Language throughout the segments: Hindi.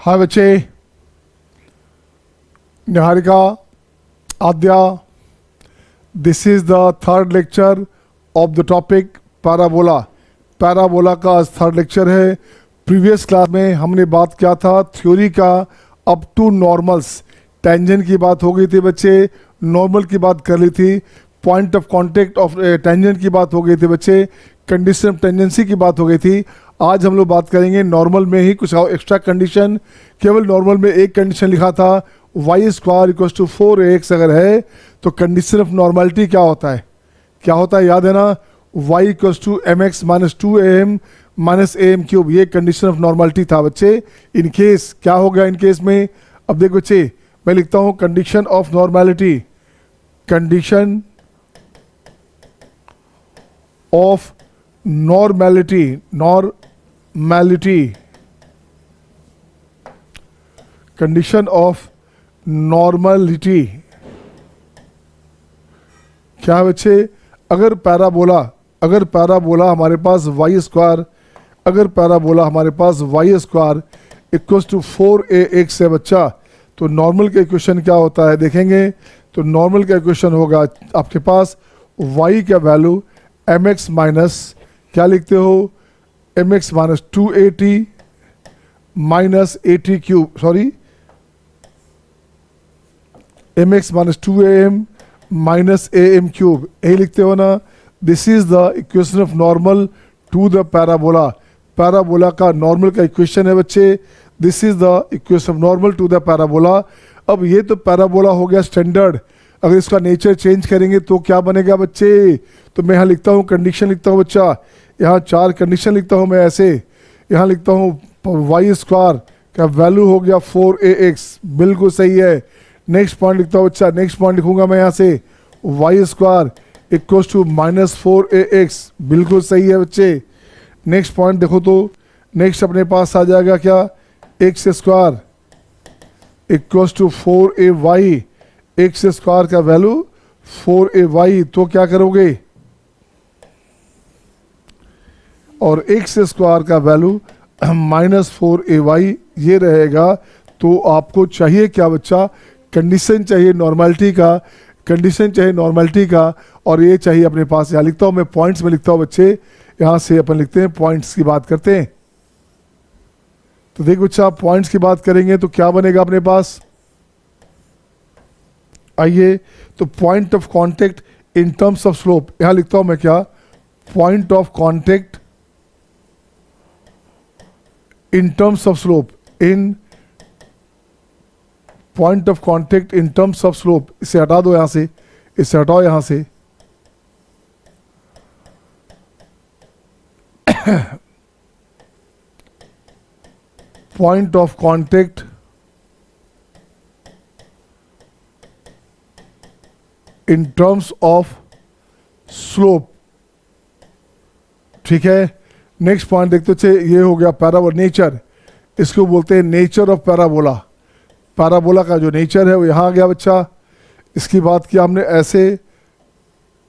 हाय बच्चे, Niharika, Aadya, this is the third lecture of the topic parabola. Parabola का आज थर्ड लेक्चर है। प्रीवियस क्लास में हमने बात किया था थ्योरी का अप टू नॉर्मल्स। टेंजेंट की बात हो गई थी बच्चे, नॉर्मल की बात कर ली थी, point of contact of tangent की बात हो गई थी बच्चे, कंडीशन ऑफ टेंजेंसी की बात हो गई थी। आज हम लोग बात करेंगे नॉर्मल में ही कुछ एक्स्ट्रा कंडीशन। केवल नॉर्मल में एक कंडीशन लिखा था, Y square equal to 4ax अगर है तो कंडीशन ऑफ नॉर्मलिटी क्या होता है, क्या होता है याद है ना, y equal to mx minus 2am minus am cube. ये कंडीशन ऑफ नॉर्मलिटी था बच्चे। इन केस क्या हो गया इन केस में, अब देखो बच्चे मैं लिखता हूँ condition of normality, condition of normality, normality, condition of normality क्या है बच्चे, अगर पैराबोला हमारे पास वाई स्क्वायर, अगर पैराबोला हमारे पास Y square equal to 4ax है बच्चा, तो नॉर्मल का इक्वेशन क्या होता है देखेंगे। तो नॉर्मल का इक्वेशन होगा आपके पास y का वैल्यू mx माइनस क्या लिखते हो, mx minus 2at minus at cube, sorry mx minus 2am minus am cube, यही लिखते हो ना। This is the equation of normal to the parabola. Parabola का नॉर्मल का इक्वेशन है बच्चे, this is the equation of normal to the parabola. अब ये तो पैराबोला हो गया स्टैंडर्ड, अगर इसका नेचर चेंज करेंगे तो क्या बनेगा बच्चे। तो मैं यहाँ लिखता हूँ कंडीशन लिखता हूँ बच्चा, यहाँ 4 कंडीशन लिखता हूँ मैं ऐसे, यहाँ लिखता हूँ वाई स्क्वायर का वैल्यू हो गया 4ax, बिल्कुल सही है। नेक्स्ट पॉइंट लिखता हूँ बच्चा, नेक्स्ट पॉइंट लिखूंगा मैं यहाँ से y square equal to minus 4ax, बिल्कुल सही है बच्चे। नेक्स्ट पॉइंट देखो तो नेक्स्ट अपने पास आ जाएगा क्या, x square equal to 4ay, x square का वैल्यू 4ay, तो क्या करोगे, और एक्स स्क्वायर का वैल्यू माइनस 4ay ये रहेगा। तो आपको चाहिए क्या बच्चा, कंडीशन चाहिए नॉर्मलिटी का, कंडीशन चाहिए नॉर्मलिटी का, और ये चाहिए अपने पास, यहाँ लिखता हूँ मैं पॉइंट्स में लिखता हूँ बच्चे, यहाँ से अपन लिखते हैं पॉइंट्स की बात करते हैं। तो देखो बच्चा पॉइंट्स की बात करेंगे तो क्या बनेगा अपने पास, आइए तो point of contact in terms of slope, यहाँ लिखता हूँ मैं क्या, point of contact in terms of slope, in point of contact in terms of slope, इसे हटा दो यहां से, इसे हटाओ यहां से। Point of contact in terms of slope, ठीक है। नेक्स्ट पॉइंट देखते थे, ये हो गया पैराबोला नेचर, इसको बोलते हैं नेचर ऑफ पैराबोला। पैराबोला का जो नेचर है वो यहाँ आ गया बच्चा, इसकी बात किया हमने ऐसे।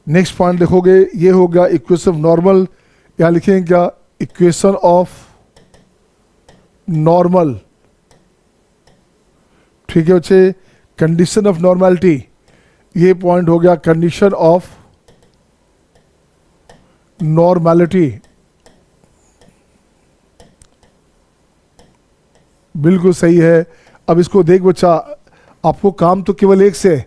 नेक्स्ट पॉइंट देखोगे ये हो गया इक्वेशन ऑफ नॉर्मल, यहाँ लिखेंगे क्या, इक्वेशन ऑफ नॉर्मल, ठीक है बच्चे। कंडीशन ऑफ नॉर्मलिटी, ये पॉइंट हो गया कंडीशन ऑफ नॉर्मलिटी, बिल्कुल सही है। अब इसको देख बच्चा, आपको काम तो केवल एक से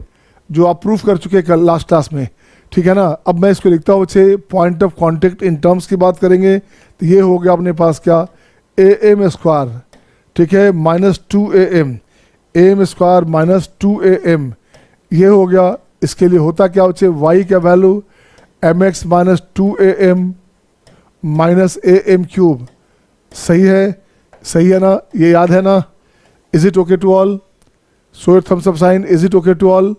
जो आप प्रूफ कर चुके कल लास्ट क्लास में, ठीक है ना। अब मैं इसको लिखता हूँ बच्चे, point of contact in terms की बात करेंगे तो ये हो गया अपने पास क्या, am स्क्वायर, ठीक है, minus 2am, am square minus 2am, ये हो गया। इसके लिए होता क्या बच्चे, y का value mx minus 2am minus am cube, सही है, सही है ना, ये याद है ना। Is it okay to all, show your thumbs up sign, is it okay to all.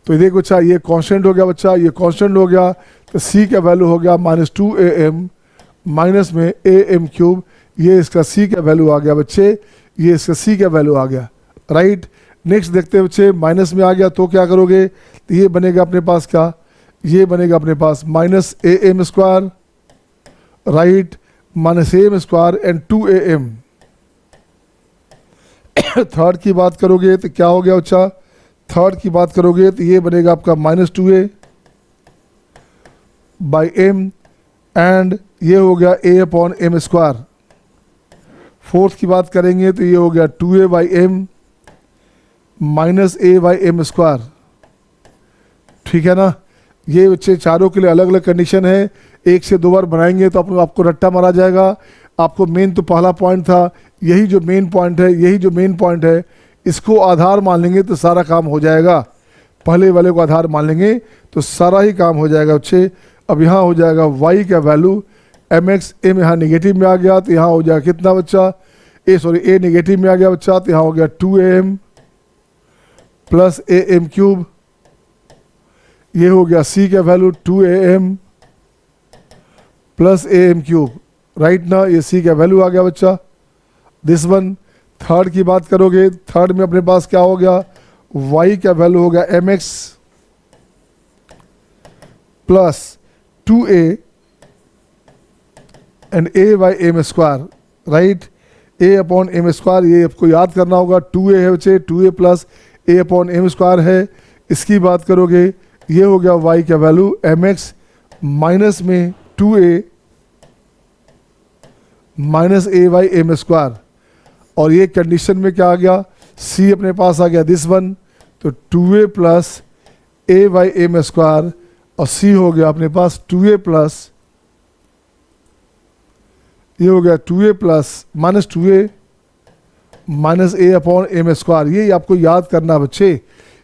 तो देखो बच्चा ये कांस्टेंट हो गया बच्चा, ये कांस्टेंट हो गया, तो c का वैल्यू हो गया माइनस 2am माइनस में am क्यूब, ये इसका c का वैल्यू आ गया बच्चे, ये इसका c का वैल्यू आ गया, राइट। नेक्स्ट देखते हैं बच्चे, माइनस में आ गया तो क्या करोगे, तो ये बनेगा अपने पास क्या, ये बनेगा अपने पास minus am square, right, minus am square and 2am, third की बात करोगे तो क्या हो गया बच्चा, थर्ड की बात करोगे तो ये बनेगा आपका -2a बाई m एंड ये हो गया a upon m square. Fourth की बात करेंगे तो ये हो गया 2a by m minus a by m square. ठीक है ना, ये बच्चे चारों के लिए अलग अलग कंडीशन है, एक से दो बार बनाएंगे तो आपको रट्टा मारा जाएगा। आपको मेन तो पहला पॉइंट था, यही जो मेन पॉइंट है, यही जो मेन पॉइंट है, इसको आधार मान लेंगे तो सारा काम हो जाएगा। पहले वाले को आधार मान लेंगे तो सारा ही काम हो जाएगा बच्चे। अब यहाँ हो जाएगा y का वैल्यू mx, m यहाँ निगेटिव में आ गया तो यहाँ हो जाएगा कितना बच्चा, a निगेटिव में आ गया बच्चा तो यहाँ हो गया 2am प्लस am क्यूब। ये हो गया c का value 2am plus am cube, right ना, ये c का वैल्यू आ गया बच्चा। This one. थर्ड की बात करोगे, थर्ड में अपने पास क्या हो गया, y का वैल्यू हो गया mx plus 2a and a by m square, right, a upon m square. ये आपको याद करना होगा, 2a है बच्चे, 2a plus a upon m square है। इसकी बात करोगे ये हो गया y का वैल्यू mx माइनस में 2a minus a by m square. और ये कंडीशन में क्या आ गया, c अपने पास आ गया दिस वन, तो 2a plus a by m square और c हो गया अपने पास 2a प्लस, ये हो गया 2a plus minus 2a minus a upon m square. ये आपको याद करना बच्चे,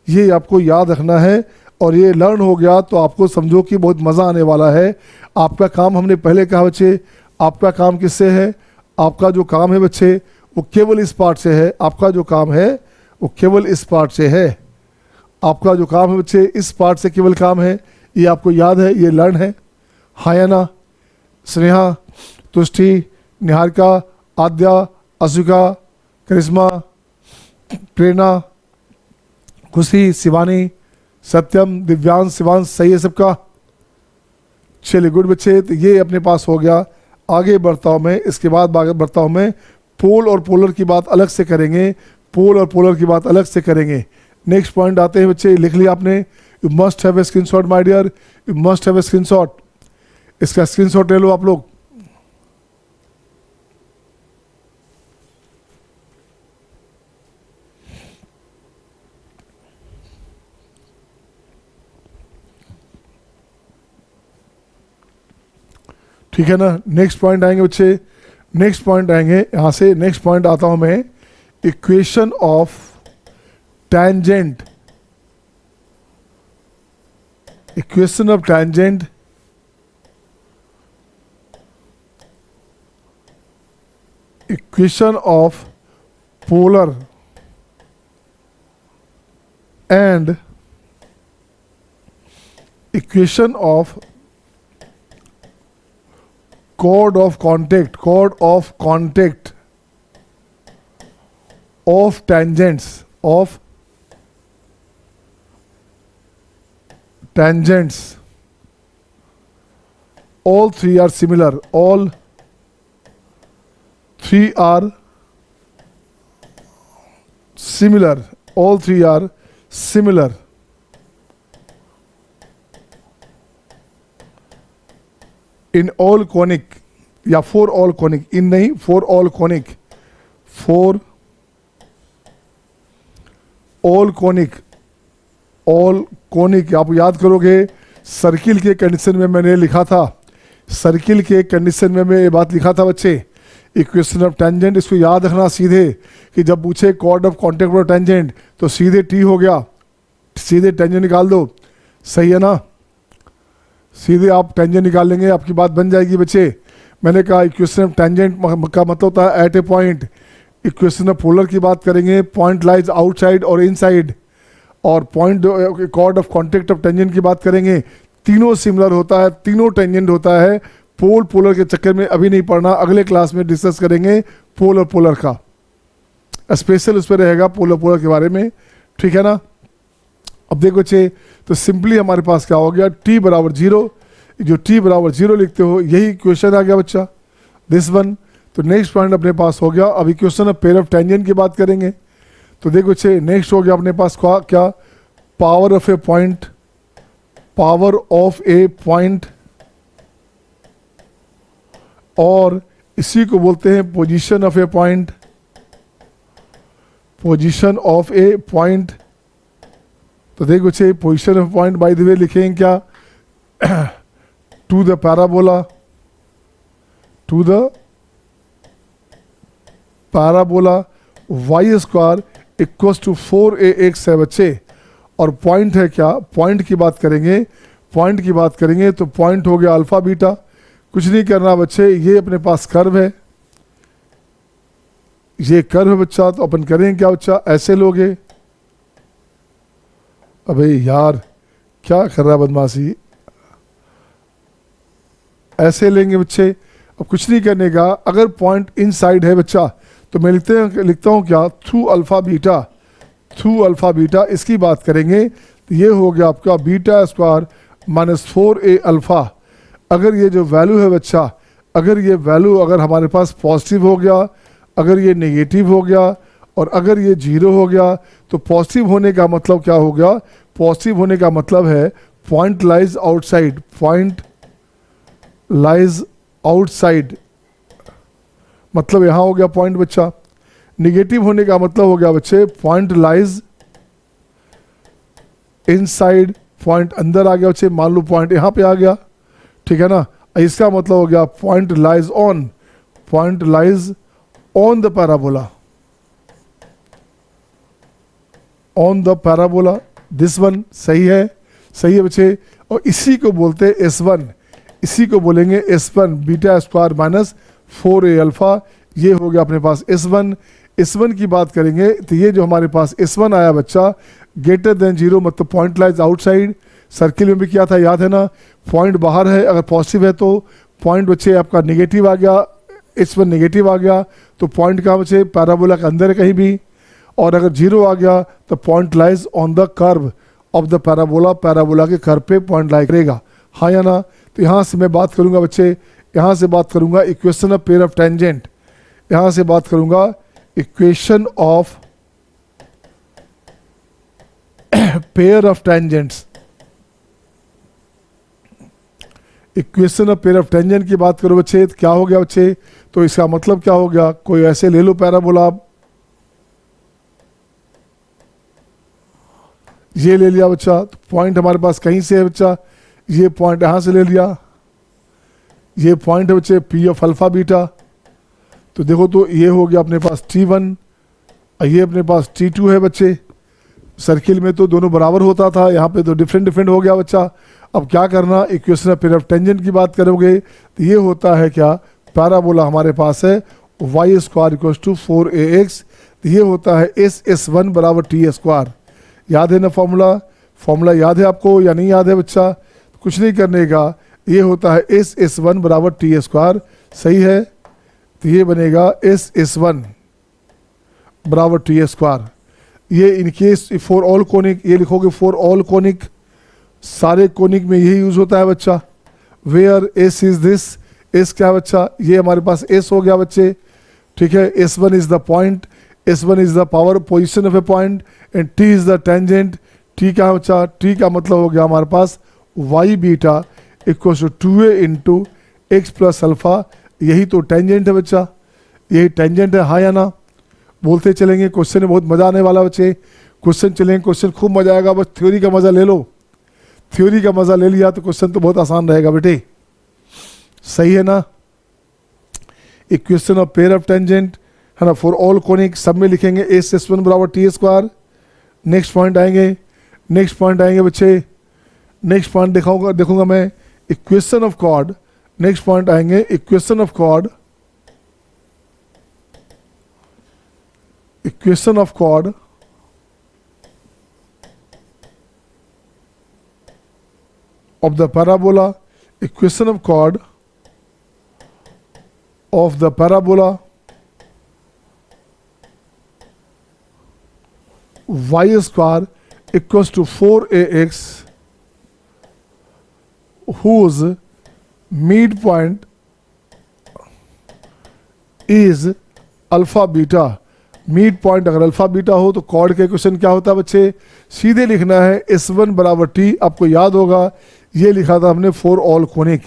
ये आपको याद रखना है। और ये लर्न हो गया तो आपको समझो कि बहुत मज़ा आने वाला है। आपका काम हमने पहले कहा बच्चे, आपका काम किससे है, आपका जो काम है बच्चे वो केवल इस पार्ट से है। आपका जो काम है वो केवल इस पार्ट से है। आपका जो काम है बच्चे इस पार्ट से केवल काम है, ये आपको याद है, ये लर्न है। हाँ या ना, स्नेहा, तुष्टि, निहारिका, आद्या, अशिका, करिश्मा, प्रेरणा, खुशी, शिवानी, सत्यम, दिव्यांश, शिवांश, सही है सबका। चलिए गुड बच्चे, तो ये अपने पास हो गया। आगे बढ़ता हूँ मैं, इसके बाद आगे बढ़ता हूँ मैं, पोल और पोलर की बात अलग से करेंगे, पोल और पोलर की बात अलग से करेंगे। नेक्स्ट पॉइंट आते हैं बच्चे, लिख लिया आपने, you must have a screenshot my dear, you must have a screenshot. इसका स्क्रीनशॉट ले लो आप लोग। ठीक है ना, नेक्स्ट पॉइंट आएंगे बच्चे, नेक्स्ट पॉइंट आएंगे यहाँ से। नेक्स्ट पॉइंट आता हूँ मैं, equation of tangent, equation of tangent equation of polar and equation of chord of contact of tangents all three are similar, all three are similar, all three are similar in all conic, या for all conic, in नहीं, for all conic, for all conic, all conic. आप याद करोगे सर्किल के कंडीशन में मैंने लिखा था, सर्किल के कंडीशन में मैं ये बात लिखा था बच्चे, इक्वेशन ऑफ टेंजेंट। इसको याद रखना सीधे कि जब पूछे chord of contact of tangent तो सीधे टी हो गया, सीधे टेंजेंट निकाल दो, सही है ना, सीधे आप टेंजेंट निकाल लेंगे, आपकी बात बन जाएगी बच्चे। मैंने कहा इक्वेशन ऑफ टेंजेंट का मतलब होता है at a point. Equation of polar की बात करेंगे, पॉइंट लाइज आउटसाइड और इनसाइड। और point chord of contact of tangent की बात करेंगे, तीनों सिमिलर होता है, तीनों टेंजेंट होता है। पोल पोलर के चक्कर में अभी नहीं पढ़ना, अगले क्लास में डिस्कस करेंगे पोल और पोलर का, स्पेशल उस पर रहेगा पोल और पोलर के बारे में, ठीक है ना। अब देखो बच्चे, तो सिंपली हमारे पास क्या हो गया, t बराबर 0, जो t बराबर 0 लिखते हो यही क्वेश्चन आ गया बच्चा, दिस वन। तो नेक्स्ट पॉइंट अपने पास हो गया। अभी question of pair of tangent की बात करेंगे। तो देखो बच्चे नेक्स्ट हो गया अपने पास क्या, power of a point, power of a point, और इसी को बोलते हैं position of a point, position of a point. तो देखो बच्चे position of point by the way लिखेंगे क्या, to the parabola, to the parabola y square equals to 4ax है बच्चे। और पॉइंट है क्या, पॉइंट की बात करेंगे, पॉइंट की बात करेंगे तो पॉइंट हो गया अल्फा बीटा। कुछ नहीं करना बच्चे, ये अपने पास कर्व है, ये कर्व है बच्चा। तो अपन करेंगे क्या बच्चा, ऐसे लोगे, अबे यार क्या कर रहा है बदमाशी, ऐसे लेंगे बच्चे। अब कुछ नहीं करने का, अगर पॉइंट इनसाइड है बच्चा तो मैं लिखता हूँ क्या, through alpha beta, through alpha beta. इसकी बात करेंगे तो ये हो गया आपका beta square minus 4a alpha. अगर ये जो वैल्यू है बच्चा, अगर ये वैल्यू अगर हमारे पास पॉजिटिव हो गया, अगर ये नेगेटिव हो गया और अगर ये जीरो हो गया, तो पॉजिटिव होने का मतलब क्या हो गया, पॉजिटिव होने का मतलब है point lies outside, point lies outside, मतलब यहां हो गया पॉइंट बच्चा। निगेटिव होने का मतलब हो गया बच्चे पॉइंट लाइज इनसाइड, पॉइंट अंदर आ गया बच्चे, मान लो पॉइंट यहां पे आ गया, ठीक है ना। इसका मतलब हो गया point lies on, point lies on the parabola, on the parabola, this one. सही है, सही है बच्चे। और इसी को बोलते हैं S1, इसी को बोलेंगे S1 beta square minus 4a alpha. ये हो गया अपने पास S1। S1 की बात करेंगे तो ये जो हमारे पास S1 आया बच्चा, ग्रेटर देन जीरो मतलब पॉइंट लाइज आउटसाइड। सर्किल में भी क्या था याद है ना, पॉइंट बाहर है, अगर पॉजिटिव है तो पॉइंट बच्चे आपका नेगेटिव आ गया, S1 नेगेटिव आ गया तो पॉइंट कहाँ बच्चे, पैराबोला के अंदर है कहीं भी। और अगर जीरो आ गया तो point lies on the curve of the parabola, parabola के कर्व पे पॉइंट लाई करेगा, हाँ या ना। तो यहाँ से मैं बात करूँगा बच्चे, यहाँ से बात करूँगा equation of pair of tangent, यहाँ से बात करूँगा equation of pair of tangents, equation of pair of tangent की बात करो बच्चे तो क्या हो गया बच्चे, तो इसका मतलब क्या हो गया, कोई ऐसे ले लो पैराबोला आप, ये ले लिया बच्चा, तो पॉइंट हमारे पास कहीं से है बच्चा, ये पॉइंट यहां से ले लिया, ये पॉइंट है बच्चे P ऑफ अल्फा बीटा। तो देखो तो ये हो गया अपने पास T1, ये अपने पास T2 है बच्चे। सर्किल में तो दोनों बराबर होता था, यहाँ पे तो डिफरेंट डिफरेंट हो गया बच्चा। अब क्या करना, equation of pair of tangent की बात करोगे तो ये होता है क्या, पैराबोला हमारे पास है Y square equal to 4ax, तो ये होता है S1 बराबर T स्क्वायर। याद है ना फॉर्मूला, फॉर्मूला याद है आपको या नहीं याद है बच्चा, कुछ नहीं करने का, ये होता है S1 बराबर T स्क्वायर, सही है। तो ये बनेगा S1 बराबर T स्क्वायर। ये इनकेस फॉर ऑल कोनिक, ये लिखोगे फॉर ऑल कोनिक, सारे कोनिक में यही यूज होता है बच्चा। Where S is this, S क्या है बच्चा, ये हमारे पास S हो गया बच्चे, ठीक है। S1 is the point, S1 is the power position of a point and T is the tangent. T क्या है बच्चा, T का मतलब हो गया हमारे पास y beta equal to 2a into x plus alpha, यही तो टेंजेंट है बच्चा, यही टेंजेंट है, हाँ या ना। बोलते चलेंगे, क्वेश्चन में बहुत मजा आने वाला बच्चे, क्वेश्चन चलेंगे, क्वेश्चन खूब मजा आएगा, बस थ्योरी का मजा ले लो, थ्योरी का मजा ले लिया तो क्वेश्चन तो बहुत आसान रहेगा बेटे, सही है ना। Equation of pair of tangent है ना, फॉर ऑल कोनिक सब में लिखेंगे S1 बराबर T स्क्वायर। नेक्स्ट पॉइंट आएंगे, नेक्स्ट पॉइंट आएंगे बच्चे, नेक्स्ट पॉइंट देखूंगा मैं equation of chord. Next point आएंगे equation of chord, equation of chord of the parabola, equation of chord of the parabola y square equals to 4ax whose midpoint is alpha beta. Mid point अगर अल्फा बीटा हो तो कॉर्ड का इक्वेशन क्या होता है बच्चे, सीधे लिखना है S1 बराबर टी। आपको याद होगा ये लिखा था हमने फॉर ऑल कोनिक,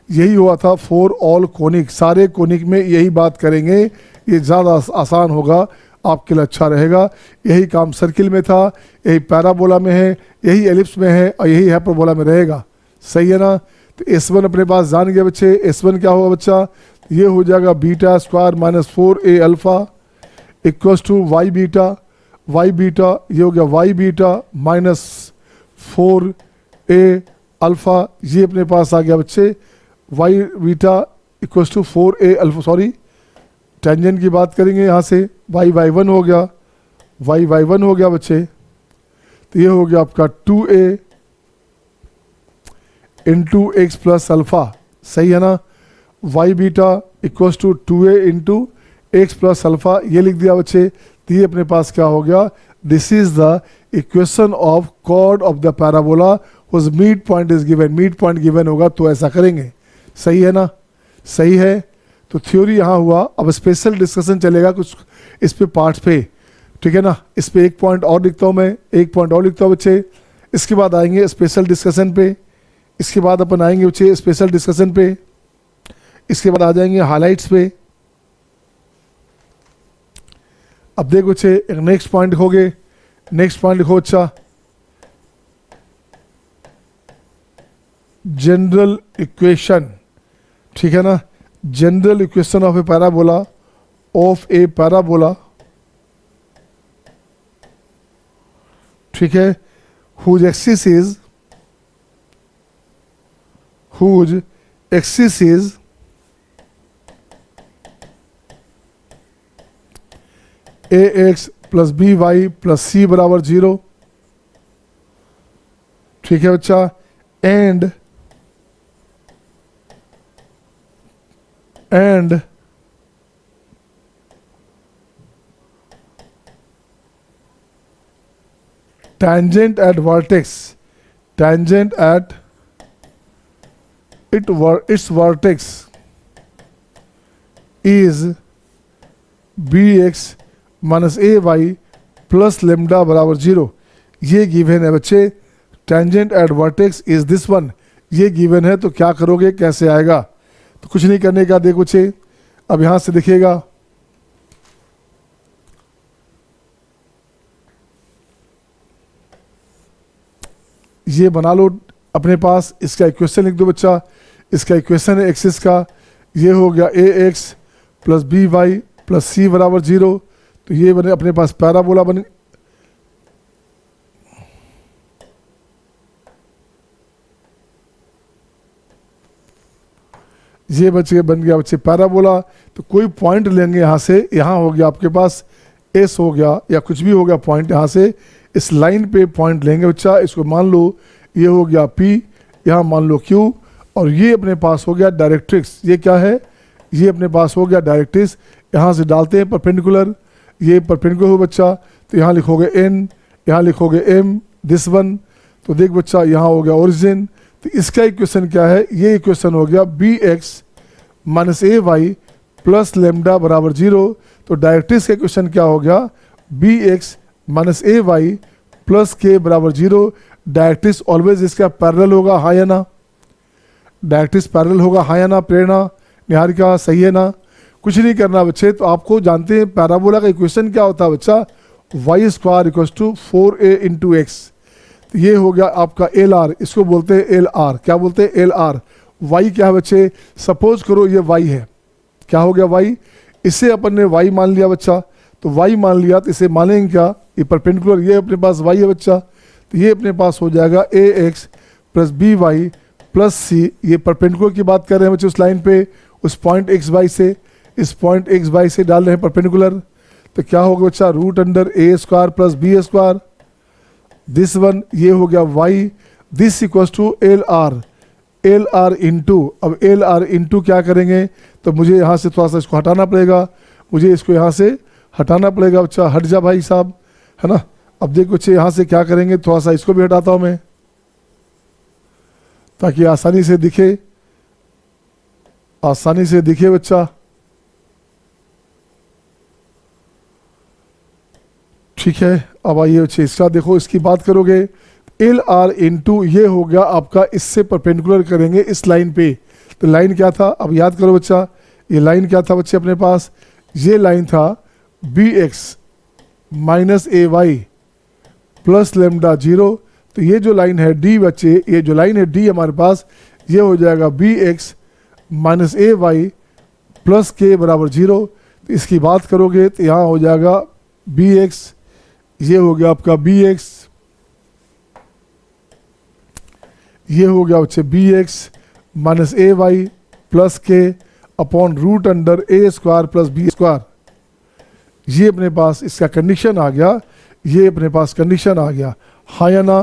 यही हुआ था फॉर ऑल कोनिक। सारे कोनिक में यही बात करेंगे, ये ज़्यादा आसान होगा, आपके लिए अच्छा रहेगा। यही काम सर्किल में था, यही पैराबोला में है, यही एलिप्स में है और यही हाइपरबोला में रहेगा। सही है ना। तो S1 अपने पास जान गया बच्चे। S1 क्या होगा बच्चा, ये हो जाएगा beta square minus 4a alpha equals to y beta. Y beta ये हो गया Y beta minus 4a alpha, ये अपने पास आ गया बच्चे y beta equals to 4a alpha. Sorry, tangent की बात करेंगे यहाँ से, वाई वाई वन हो गया, वाई वाई वन हो गया बच्चे। तो ये हो गया आपका 2a into x plus alpha. सही है ना। Y beta equals to 2a into x plus alpha, ये लिख दिया बच्चे। तो ये अपने पास क्या हो गया, this is the equation of chord of the parabola whose mid point is given. Mid point given होगा तो ऐसा करेंगे। सही है ना। सही है। तो थ्योरी यहाँ हुआ। अब स्पेशल डिस्कशन चलेगा कुछ इस पे पार्ट पे, ठीक है ना। इस पे एक पॉइंट और लिखता हूँ मैं, एक पॉइंट और लिखता हूँ बच्चे। इसके बाद आएंगे स्पेशल डिस्कशन पे, इसके बाद अपन आएंगे बच्चे स्पेशल डिस्कशन पे, इसके बाद आ जाएंगे हाइलाइट्स पे। अब देखो बच्चे एक नेक्स्ट पॉइंट लिखोगे। नेक्स्ट पॉइंट लिखो अच्छा, जनरल इक्वेशन, ठीक है ना। General equation of a parabola, of a parabola, ठीक है, whose axis is ax plus B Y plus C बराबर 0, ठीक है बच्चा। And tangent at vertex, tangent at its vertex is bx minus A Y plus lambda बराबर 0। ये गिवन है बच्चे। Tangent at vertex is this one, ये गिवन है। तो क्या करोगे, कैसे आएगा, तो कुछ नहीं करने का। देखो बच्चे अब यहां से दिखेगा, ये बना लो अपने पास। इसका इक्वेशन लिख दो बच्चा। इसका इक्वेशन है एक्सिस का, ये हो गया A X plus B Y plus C बराबर 0। तो ये बने अपने पास पैराबोला बने। ये बच्चे बन गया बच्चे पैराबोला। तो कोई पॉइंट लेंगे यहाँ से, यहाँ हो गया आपके पास एस हो गया या कुछ भी हो गया पॉइंट, यहाँ से इस लाइन पे पॉइंट लेंगे बच्चा। इसको मान लो ये हो गया पी, यहाँ मान लो क्यू, और ये अपने पास हो गया डायरेक्ट्रिक्स। ये क्या है, ये अपने पास हो गया डायरेक्ट्रिक्स। यहाँ से डालते हैं परपेंडिकुलर, ये परपेंडिकुलर हो बच्चा। तो यहाँ लिखोगे एन, यहाँ लिखोगे एम, दिस वन। तो देख बच्चा यहाँ हो गया ओरिजिन। तो इसका इक्वेशन क्या है, ये इक्वेशन हो गया B x minus A Y plus lambda बराबर 0। तो डायरेक्ट्रिक्स का इक्वेशन क्या हो गया, B x minus A Y plus के बराबर 0। डायरेक्ट्रिक्स ऑलवेज इसका पैरेलल होगा, हाँ या ना। डायरेक्ट्रिक्स पैरेलल होगा, हाँ या ना। प्रेरणा, निहारिका, सही है ना। कुछ नहीं करना बच्चे। तो आपको जानते हैं पैराबोला का इक्वेशन क्या होता है बच्चा, y square equals to 4a into x. तो ये हो गया आपका एल आर, इसको बोलते हैं एल आर। क्या बोलते हैं, एल आर। वाई क्या है बच्चे, सपोज करो ये वाई है, क्या हो गया वाई, इसे अपन ने वाई मान लिया बच्चा। तो वाई मान लिया तो इसे मानेंगे क्या, ये परपेंडिकुलर, ये अपने पास वाई है बच्चा। तो ये अपने पास हो जाएगा A X plus B Y plus C. ये परपेंडिकुलर की बात कर रहे हैं बच्चे उस लाइन पे, उस पॉइंट एक्स वाई से, इस पॉइंट एक्स वाई से डाल रहे हैं परपेंडिकुलर। तो क्या होगा बच्चा, root under a square plus b square, this one. ये हो गया y, this equals to L R, L R into. अब एल आर इंटू क्या करेंगे, तो मुझे यहाँ से थोड़ा सा इसको हटाना पड़ेगा, मुझे इसको यहाँ से हटाना पड़ेगा बच्चा। हट जा भाई साहब, है ना। अब देखो बच्चे यहाँ से क्या करेंगे, थोड़ा सा इसको भी हटाता हूँ मैं ताकि आसानी से दिखे, आसानी से दिखे बच्चा। ठीक है, अब आइए बच्चे इसका देखो, इसकी बात करोगे एल आर इंटू ये हो गया आपका, इससे परपेंडिकुलर करेंगे इस लाइन पे। तो लाइन क्या था, अब याद करो बच्चा, ये लाइन क्या था बच्चे अपने पास, ये लाइन था B x minus A Y plus lambda zero. तो ये जो लाइन है डी बच्चे, ये जो लाइन है डी हमारे पास, ये हो जाएगा B x minus A Y plus के बराबर जीरो। तो इसकी बात करोगे तो यहाँ हो जाएगा बी एक्स, ये हो गया आपका बी एक्स, ये हो गया बच्चे B x minus A Y plus के upon root under a square plus b square. ये अपने पास इसका कंडीशन आ गया, ये अपने पास कंडीशन आ गया, हाँ या ना।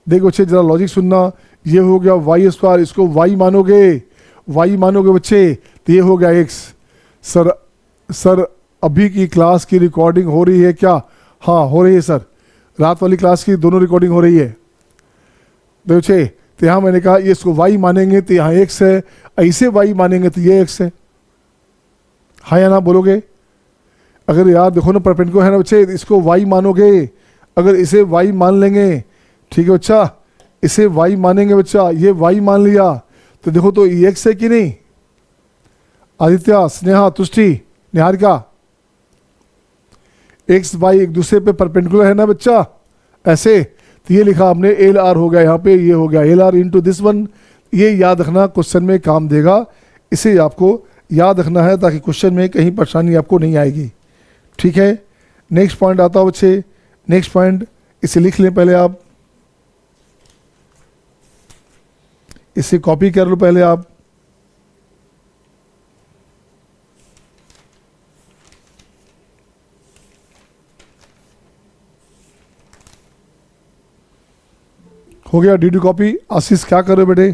देखो बच्चे जरा लॉजिक सुनना, ये हो गया वाई स्क्वायर, इसको वाई मानोगे, वाई मानोगे बच्चे तो ये हो गया एक्स। सर अभी की क्लास की रिकॉर्डिंग हो रही है क्या? हाँ हो रही है सर, रात वाली क्लास की दोनों रिकॉर्डिंग हो रही है। देखो बच्चे, तो यहाँ मैंने कहा ये इसको वाई मानेंगे तो यहाँ एक्स है, ऐसे वाई मानेंगे तो ये एक्स है, हाँ या ना बोलोगे? अगर यार देखो ना परपेंडिकुलर है ना बच्चे, इसको वाई मानोगे, अगर इसे वाई मान लेंगे, ठीक है बच्चा, इसे वाई मानेंगे बच्चा, ये वाई मान लिया तो देखो तो ये एक्स है कि नहीं? आदित्य, स्नेहा, तुष्टि, निहारिका, एक्स वाई एक दूसरे पे परपेंडिकुलर है ना बच्चा, ऐसे। तो ये लिखा हमने एल आर हो गया यहाँ पे, ये हो गया L R into this one. ये याद रखना, क्वेश्चन में काम देगा, इसे आपको याद रखना है ताकि क्वेश्चन में कहीं परेशानी आपको नहीं आएगी। ठीक है, नेक्स्ट पॉइंट आता हो बच्चे, नेक्स्ट पॉइंट इसे लिख लें पहले आप, इसे कॉपी कर लो पहले आप। हो गया डी कॉपी। आशीष क्या कर रहे हो बेटे?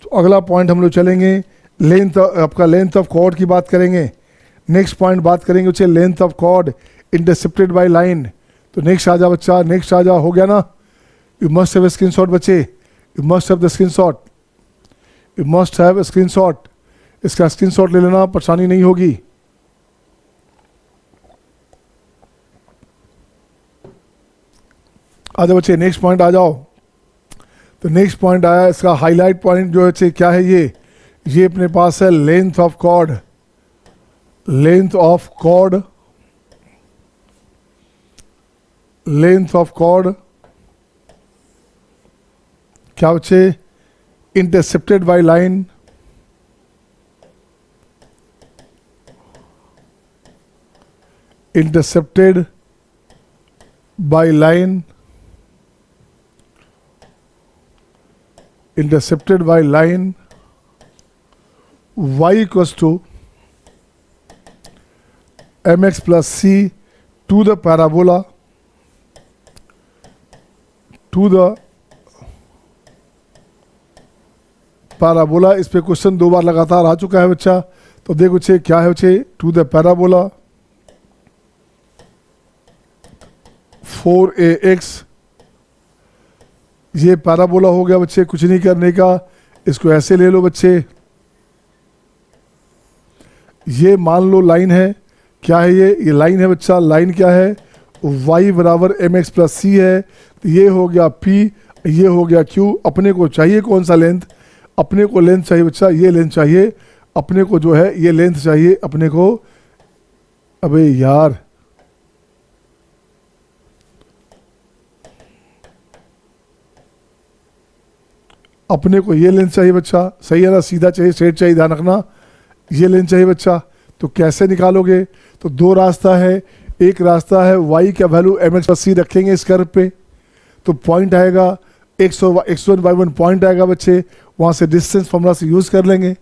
तो अगला पॉइंट हम लोग चलेंगे, लेंथ, आपका लेंथ ऑफ कॉर्ड की बात करेंगे। नेक्स्ट पॉइंट बात करेंगे बच्चे length of chord intercepted by line. तो नेक्स्ट आ जा बच्चा, नेक्स्ट आ जा, हो गया ना? You must have screenshot बच्चे, you must have the screenshot, you must have screenshot. इसका स्क्रीन शॉट ले लेना, परेशानी नहीं होगी। आ जाओ बच्चे, नेक्स्ट पॉइंट आ जाओ। तो नेक्स्ट पॉइंट आया, इसका हाईलाइट पॉइंट जो है क्या है, ये अपने पास है length of chord, length of chord, length of chord क्या बच्चे? Intercepted by line, intercepted by line, intercepted by line y equals to mx plus c to the parabola, to the parabola। इस पे क्वेश्चन दो बार लगातार आ चुका है बच्चा, तो देखो बच्चे क्या है बच्चे, टू द पैराबोला 4ax। ये पैराबोला हो गया बच्चे, कुछ नहीं करने का, इसको ऐसे ले लो बच्चे। ये मान लो लाइन है, क्या है ये लाइन है बच्चा, लाइन क्या है, y बराबर एम एक्स प्लस सी है। तो ये हो गया p, ये हो गया q। अपने को चाहिए कौन सा लेंथ? अपने को लेंथ चाहिए बच्चा, ये लेंथ चाहिए अपने को, जो है ये लेंथ चाहिए अपने को। अबे यार, अपने को ये लेंथ चाहिए बच्चा, सही है ना? सीधा चाहिए, स्ट्रेट चाहिए, ध्यान रखना, ये लेंथ चाहिए बच्चा। तो कैसे निकालोगे? तो दो रास्ता है, एक रास्ता है y का वैल्यू एम एक्स प्लस सी रखेंगे इस कर्व पे, तो पॉइंट आएगा x1 पॉइंट आएगा बच्चे, वहाँ से डिस्टेंस फॉर्मूला से यूज़ कर लेंगे।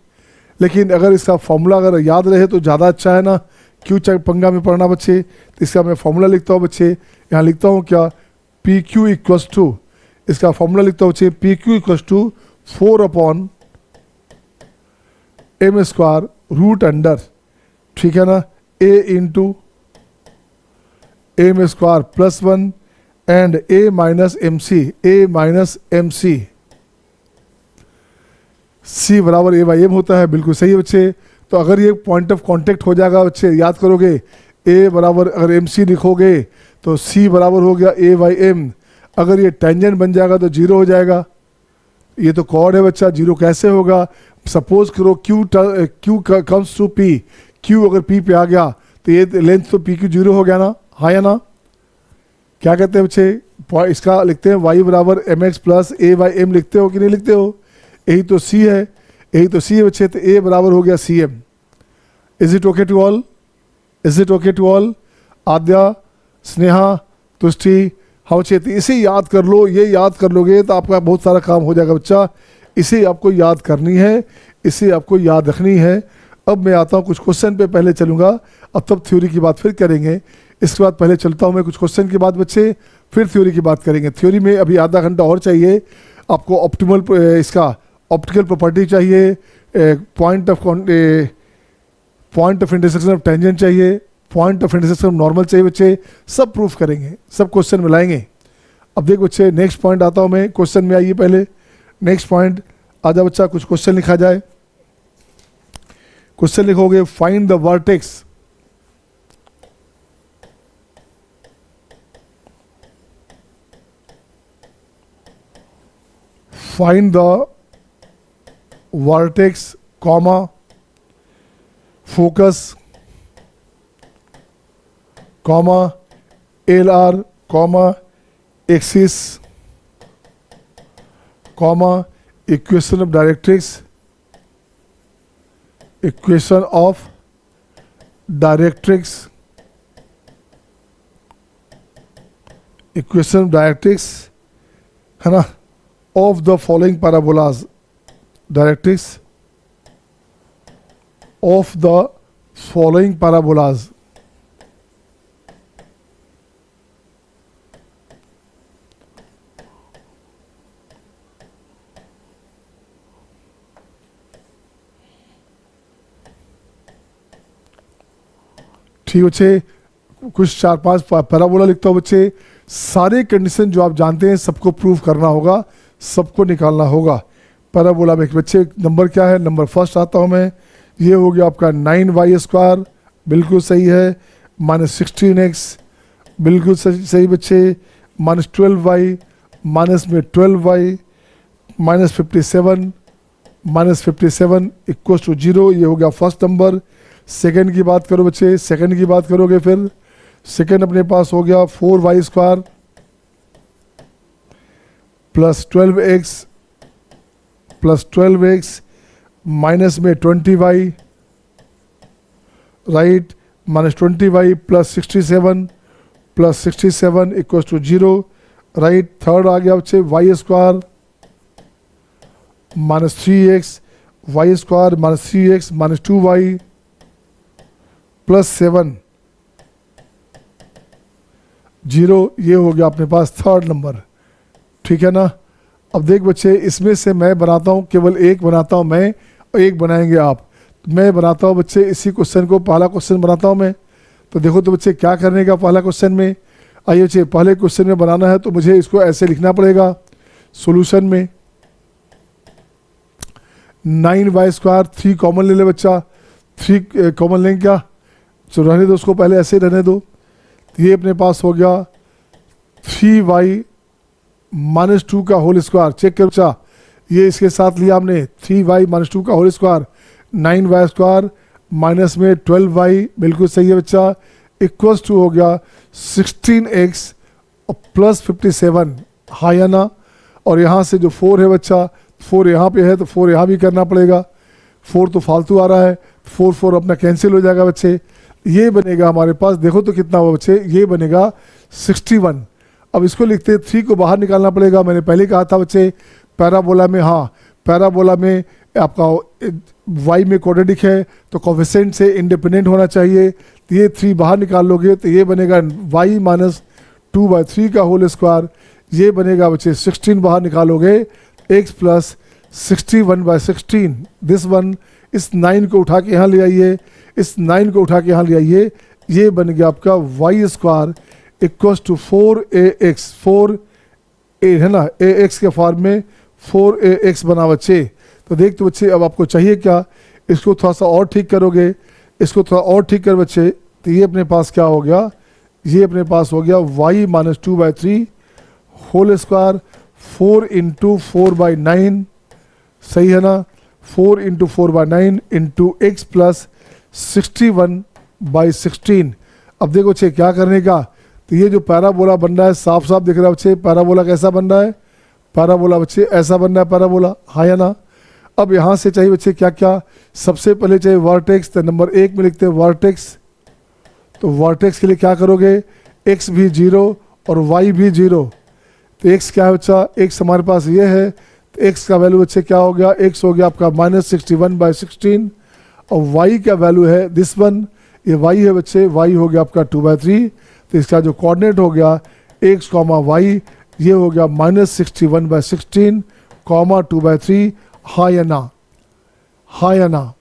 लेकिन अगर इसका फॉर्मूला अगर याद रहे तो ज़्यादा अच्छा है ना, क्यों चाहे पंगा में पढ़ना बच्चे। तो इसका मैं फॉर्मूला लिखता हूँ बच्चे, यहाँ लिखता हूँ क्या, पी क्यू इक्वल्स टू, इसका फॉर्मूला लिखता हूँ बच्चे, P Q equals to 4 upon M square root under, ठीक है ना, A into M square plus 1 and A minus M C, A minus M C. C बराबर ए बाई एम होता है, बिल्कुल सही है बच्चे। तो अगर ये पॉइंट ऑफ कांटेक्ट हो जाएगा बच्चे, याद करोगे ए बराबर अगर एम सी लिखोगे तो सी बराबर हो गया ए बाई एम। अगर ये टेंजेंट बन जाएगा तो जीरो हो जाएगा। ये तो कॉर्ड है बच्चा, जीरो कैसे होगा? सपोज करो Q comes to P, Q अगर पी पे आ गया तो ये लेंथ तो पी क्यू जीरो हो गया ना, हाँ या ना? क्या कहते हैं बच्चे? इसका लिखते हैं वाई बराबर m x plus a by m, लिखते हो कि नहीं लिखते हो? यही तो सी है, यही तो सी है बच्चे। तो ए बराबर हो गया C M. Is it okay to all? Is it okay to all? Aadya, Sneha, Tushti, हाँ चेती, इसे याद कर लो। ये याद कर लोगे तो आपका बहुत सारा काम हो जाएगा बच्चा। इसे आपको याद करनी है, इसे आपको याद रखनी है। अब मैं आता हूँ कुछ क्वेश्चन पे, पहले चलूँगा, अब तब थ्योरी की बात फिर करेंगे। इसके बाद पहले चलता हूँ मैं कुछ क्वेश्चन के बाद बच्चे, फिर थ्योरी की बात करेंगे। थ्योरी में अभी आधा घंटा और चाहिए आपको। ऑप्टिमल इसका ऑप्टिकल प्रॉपर्टी चाहिए, point of intersection of tangent चाहिए, point of intersection of normal चाहिए बच्चे। सब प्रूफ करेंगे, सब क्वेश्चन मिलाएंगे। अब देख बच्चे, नेक्स्ट पॉइंट आता हूँ मैं, क्वेश्चन में आइए पहले। नेक्स्ट पॉइंट आजा बच्चा, कुछ क्वेश्चन लिखा जाए। क्वेश्चन लिखोगे, find the vertex find the vertex comma focus comma LR comma axis comma equation of directrix, equation of directrix, equation of directrix है ना, of the following parabolas, directrix of the following parabolas। ठीक बच्चे, कुछ 4-5 पैराबोला लिखता हूँ बच्चे। सारे कंडीशन जो आप जानते हैं सबको प्रूव करना होगा, सबको निकालना होगा। पैराबोला में बच्चे नंबर क्या है? नंबर फर्स्ट आता हूँ मैं, ये हो गया आपका 9y², बिल्कुल सही है। -16x, बिल्कुल सही बच्चे। -12y, माइनस में 12y, -57 इक्वल टू 0। ये हो गया फर्स्ट नंबर। सेकंड की बात करो बच्चे, सेकंड की बात करोगे फिर सेकंड अपने पास हो गया 4y² प्लस 12x माइनस में 20y, right, -20y plus 67 equal to 0, right. Third आ गया बच्चे y² -3x, y² -3x -2y plus 7 0। ये हो गया अपने पास थर्ड नंबर, ठीक है ना। अब देख बच्चे, इसमें से मैं बनाता हूँ, केवल एक बनाता हूँ मैं और एक बनाएंगे आप। मैं बनाता हूँ बच्चे इसी क्वेश्चन को, पहला क्वेश्चन बनाता हूँ मैं। तो देखो तो बच्चे क्या करने का पहला क्वेश्चन में। आइए बच्चे, पहले क्वेश्चन में बनाना है तो मुझे इसको ऐसे लिखना पड़ेगा सॉल्यूशन में। 9y², 3 कॉमन ले ले बच्चा, 3 कॉमन लेंगे क्या? तो रहने दो उसको, पहले ऐसे रहने दो। ये अपने पास हो गया 3y -2 का होल स्क्वायर। चेक कर बच्चा, ये इसके साथ लिया हमने 3y -2 का होल स्क्वायर, 9y² माइनस में 12y, बिल्कुल सही है बच्चा, इक्वल्स टू हो गया 16x और प्लस 57, हाँ या ना। और यहाँ से जो 4 है बच्चा, 4 यहाँ पे है तो 4 यहाँ भी करना पड़ेगा। 4 तो फालतू आ रहा है, 4 अपना कैंसिल हो जाएगा बच्चे। ये बनेगा हमारे पास, देखो तो कितना हुआ बच्चे, ये बनेगा 61। अब इसको लिखते हैं, 3 को बाहर निकालना पड़ेगा। मैंने पहले कहा था बच्चे पैराबोला में, हाँ पैराबोला में आपका y में क्वाड्रेटिक है तो कोफिशिएंट से इंडिपेंडेंट होना चाहिए। तो ये 3 बाहर निकाल लोगे तो ये बनेगा y -2/3 का होल स्क्वायर। ये बनेगा बच्चे 16 बाहर निकालोगे x प्लस 61/16। दिस वन, इस 9 को उठा के यहाँ ले आइए, इस 9 को उठा के यहाँ ले आइए। ये बन गया आपका y² equal to 4ax, 4a है ना, ax के फॉर्म में 4ax बना बच्चे। तो तो देख तो बच्चे अब आपको चाहिए क्या, इसको थोड़ा सा और ठीक करोगे, इसको थोड़ा और ठीक कर बच्चे, तो ये अपने पास क्या हो गया, ये अपने पास हो गया y minus 2/3 whole square 4 into 4/9, सही है ना, 4 इंटू 4/9 इंटू एक्स प्लस 61/16। अब देखो बच्चे क्या करने का, तो ये जो पैराबोला बन रहा है साफ साफ दिख रहा है बच्चे, पैराबोला कैसा बन रहा है, पैराबोला बच्चे ऐसा बन रहा है पैराबोला, हाँ या ना। अब यहाँ से चाहिए बच्चे क्या क्या, सबसे पहले चाहिए वर्टेक्स, तो नंबर 1 में लिखते हैं वर्टेक्स। तो वर्टेक्स के लिए क्या करोगे, x भी 0 और y भी 0। तो x क्या है बच्चा, x हमारे पास ये है, तो x का वैल्यू बच्चे क्या हो गया, x हो गया आपका -61/16 और y का वैल्यू है दिस वन, ये y है बच्चे, y हो गया आपका 2/3। तो इसका जो कोऑर्डिनेट हो गया x, y, ये हो गया -61/16, 2/3, हाँ या ना, हाँ या ना,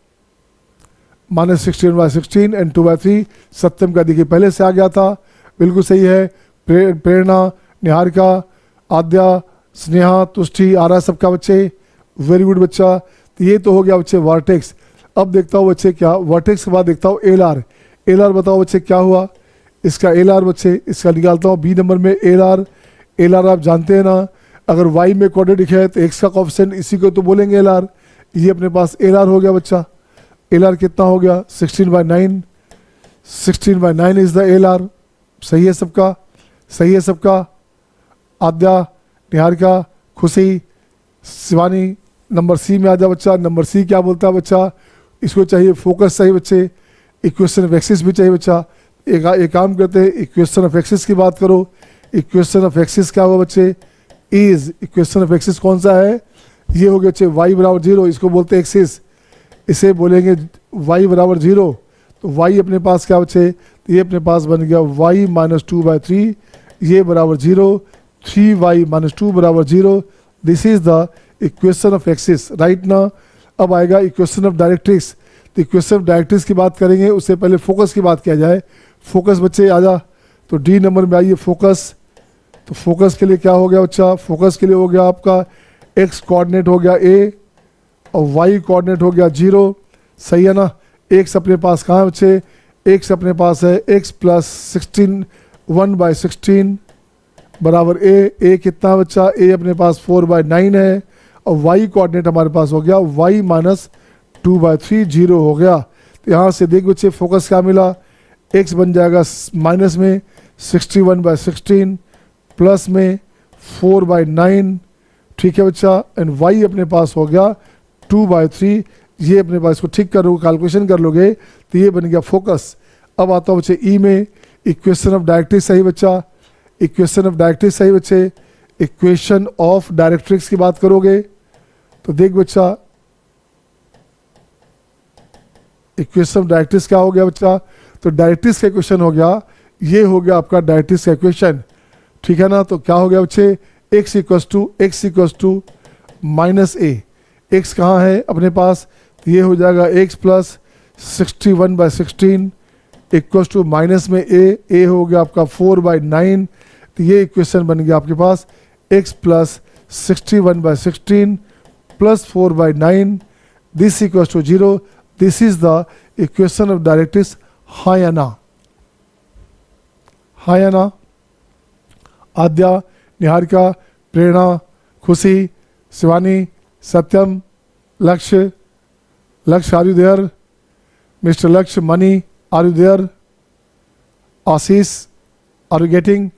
-61/16 एंड 2/3। सत्यम का देखिए पहले से आ गया था, बिल्कुल सही है। प्रेरणा, निहारिका, आद्या, स्नेहा, तुष्टि, आ रहा है सबका बच्चे, वेरी गुड बच्चा। तो ये तो हो गया बच्चे वर्टेक्स। अब देखता हूँ बच्चे क्या, वर्टेक्स के बाद देखता हूँ एलआर। एलआर बताओ बच्चे क्या हुआ, इसका एलआर बच्चे, इसका निकालता हूँ बी नंबर में एलआर। एलआर आप जानते हैं ना, अगर वाई में कोऑर्डिनेट है तो एक्स का कोएफिशिएंट, इसी को तो बोलेंगे एलआर। ये अपने पास एलआर हो गया बच्चा, एलआर कितना हो गया 16/9, 16/9 इज द एलआर। सही है सबका, सही है सबका। आद्या, निहारिका, खुशी, शिवानी, नंबर सी में आ जा बच्चा। नंबर सी क्या बोलता है बच्चा, इसको चाहिए फोकस, सही बच्चे। इक्वेशन ऑफ एक्सिस भी चाहिए बच्चा। एक काम करते हैं, इक्वेशन ऑफ एक्सिस की बात करो। इक्वेशन ऑफ एक्सिस क्या हुआ बच्चे, इज, इक्वेशन ऑफ एक्सिस कौन सा है, ये हो गया बच्चे y बराबर 0, इसको बोलते हैं एक्सिस, इसे बोलेंगे y बराबर 0। तो y अपने पास क्या बच्चे, तो ये अपने पास बन गया y माइनस 2/3, ये बराबर 0, 3y माइनस 2 बराबर 0। This is the equation of axis, right ना। अब आएगा इक्वेशन ऑफ डायरेक्ट्रिक्स। तो इक्वेशन ऑफ डायरेक्ट्रिक्स की बात करेंगे, उससे पहले फोकस की बात किया जाए। फोकस बच्चे आ जा, तो डी नंबर में आइए फोकस। तो फोकस के लिए क्या हो गया बच्चा, फोकस के लिए हो गया आपका x कोऑर्डिनेट हो गया a और y कोऑर्डिनेट हो गया 0, सही है ना। x अपने पास कहाँ है बच्चे, x अपने पास है x प्लस 1/16 बराबर a कितना बच्चा, a अपने पास 4/9 है और y कोऑर्डिनेट हमारे पास हो गया y माइनस 2/3, 0 हो गया। तो यहाँ से देख बच्चे फोकस क्या मिला, x बन जाएगा माइनस में 61/16 प्लस में 4/9, ठीक है बच्चा, एंड y अपने पास हो गया 2/3। ये अपने पास, इसको ठीक कर लोगे, कैलकुलेशन कर लोगे तो ये बन गया फोकस। अब आता हूँ बच्चे ई में, इक्वेशन ऑफ डायरेक्ट्रिक्स, सही बच्चा, इक्वेशन ऑफ डायरेक्ट्रिक्स, सही बच्चे। इक्वेशन ऑफ डायरेक्ट्रिक्स की बात करोगे तो देख बच्चा, इक्वेशन ऑफ डायरेक्ट्रिक्स क्या हो गया बच्चा, तो डायरेक्ट्रिक्स का इक्वेशन हो गया, ये हो गया आपका डायरेक्ट्रिक्स का इक्वेशन, ठीक है ना। तो क्या हो गया बच्चे, x equals to minus a, x कहाँ है अपने पास, तो ये हो जाएगा x plus 61/16 equals to minus में a हो गया आपका 4/9। तो ये इक्वेशन बन गया आपके पास x plus 61/16 plus 4/9, this equals to 0। This is the equation of directrix, हाँ या ना, हाँ या ना। आद्या, निहारिका, प्रेरणा, खुशी, Shivani, Satyam, Lakshya, are you there, mister Lakshya, Mani, are you there, Ashish, are you getting.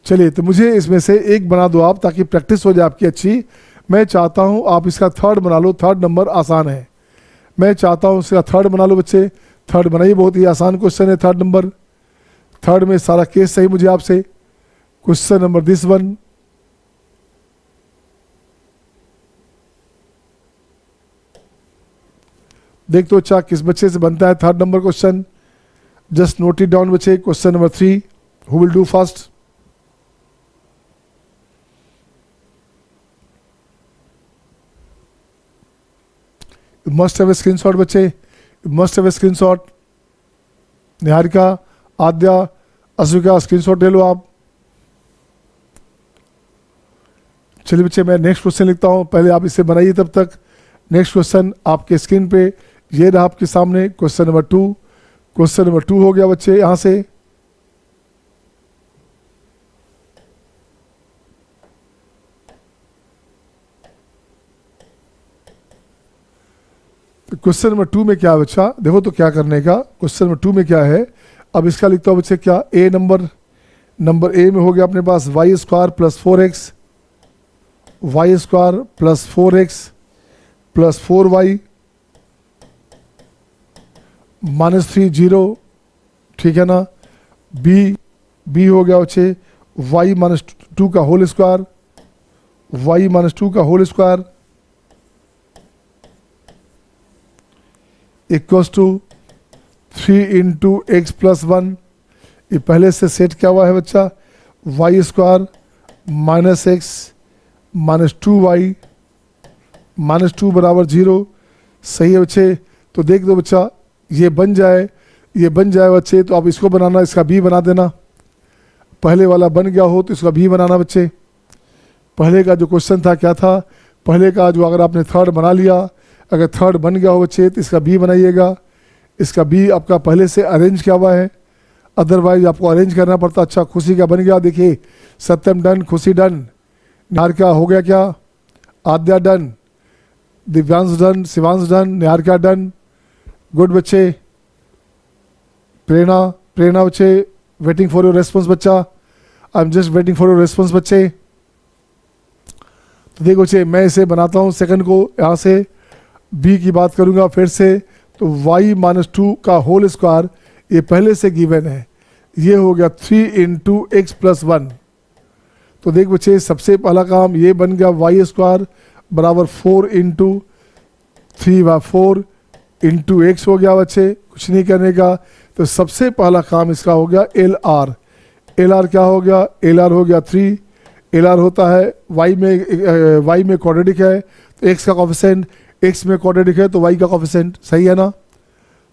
चलिए, तो मुझे इसमें से एक बना दो आप, ताकि प्रैक्टिस हो जाए आपकी अच्छी। मैं चाहता हूं आप इसका थर्ड बना लो, थर्ड नंबर आसान है। मैं चाहता हूं इसका थर्ड बना लो बच्चे, थर्ड बनाइए, बहुत ही आसान क्वेश्चन है थर्ड नंबर। थर्ड में सारा केस सही मुझे आपसे। क्वेश्चन नंबर दिस वन, देख तो अच्छा किस बच्चे से बनता है third number question, just note it down बच्चे। Question number 3, who will do first. You must have a screenshot बच्चे, you must have a screenshot। Niharika, Aadya, Ashvika, screenshot ले लो आप। चलिए बच्चे मैं नेक्स्ट क्वेश्चन लिखता हूँ, पहले आप इसे बनाइए तब तक। नेक्स्ट क्वेश्चन आपके स्क्रीन पे ये रहा आपके सामने, क्वेश्चन नंबर 2। क्वेश्चन नंबर 2 हो गया बच्चे यहाँ से। क्वेश्चन नंबर 2 में क्या है बच्चा, देखो तो क्या करने का। क्वेश्चन नंबर 2 में क्या है, अब इसका लिखता हूँ बच्चे क्या, ए नंबर ए में हो गया अपने पास Y square plus 4x, Y square plus 4x plus 4y -3 0, ठीक है ना। बी हो गया बच्चे y -2 का होल स्क्वायर, y -2 का whole square equals to 3 into x plus 1। ये पहले से सेट क्या हुआ है बच्चा, y square minus x minus 2y -2 बराबर 0। सही है बच्चे, तो देख दो बच्चा ये बन जाए बच्चे, तो आप इसको बनाना, इसका बी बना देना। पहले वाला बन गया हो तो इसका बी बनाना बच्चे। पहले का जो क्वेश्चन था क्या था, पहले का जो अगर आपने थर्ड बना लिया, अगर थर्ड बन गया हो बच्चे तो इसका बी बनाइएगा। इसका बी आपका पहले से अरेंज किया हुआ है, अदरवाइज आपको अरेंज करना पड़ता। अच्छा खुशी का बन गया, देखिए सत्यम डन, खुशी डन, निहारिका हो गया क्या, Aadya done, Divyansh done, Shivansh done, Niharika done, good बच्चे। प्रेरणा बच्चे वेटिंग फॉर योर रेस्पॉन्स बच्चा, I am just waiting for your response बच्चे। तो देखो बच्चे मैं इसे बनाता हूँ सेकंड को, यहाँ से बी की बात करूँगा फिर से, तो y -2 का होल स्क्वायर ये पहले से गिवन है, ये हो गया 3 इंटू एक्स प्लस 1। तो देख बच्चे सबसे पहला काम ये बन गया y स्क्वायर बराबर 4 इंटू 3/4 इंटू एक्स हो गया बच्चे, कुछ नहीं करने का। तो सबसे पहला काम इसका हो गया एल आर क्या हो गया, एल आर हो गया 3। एल आर होता है y में क्वाड्रेटिक है तो x का कोफिशिएंट, x में क्वाड्रेटिक है तो y का कोफिशिएंट, सही है ना।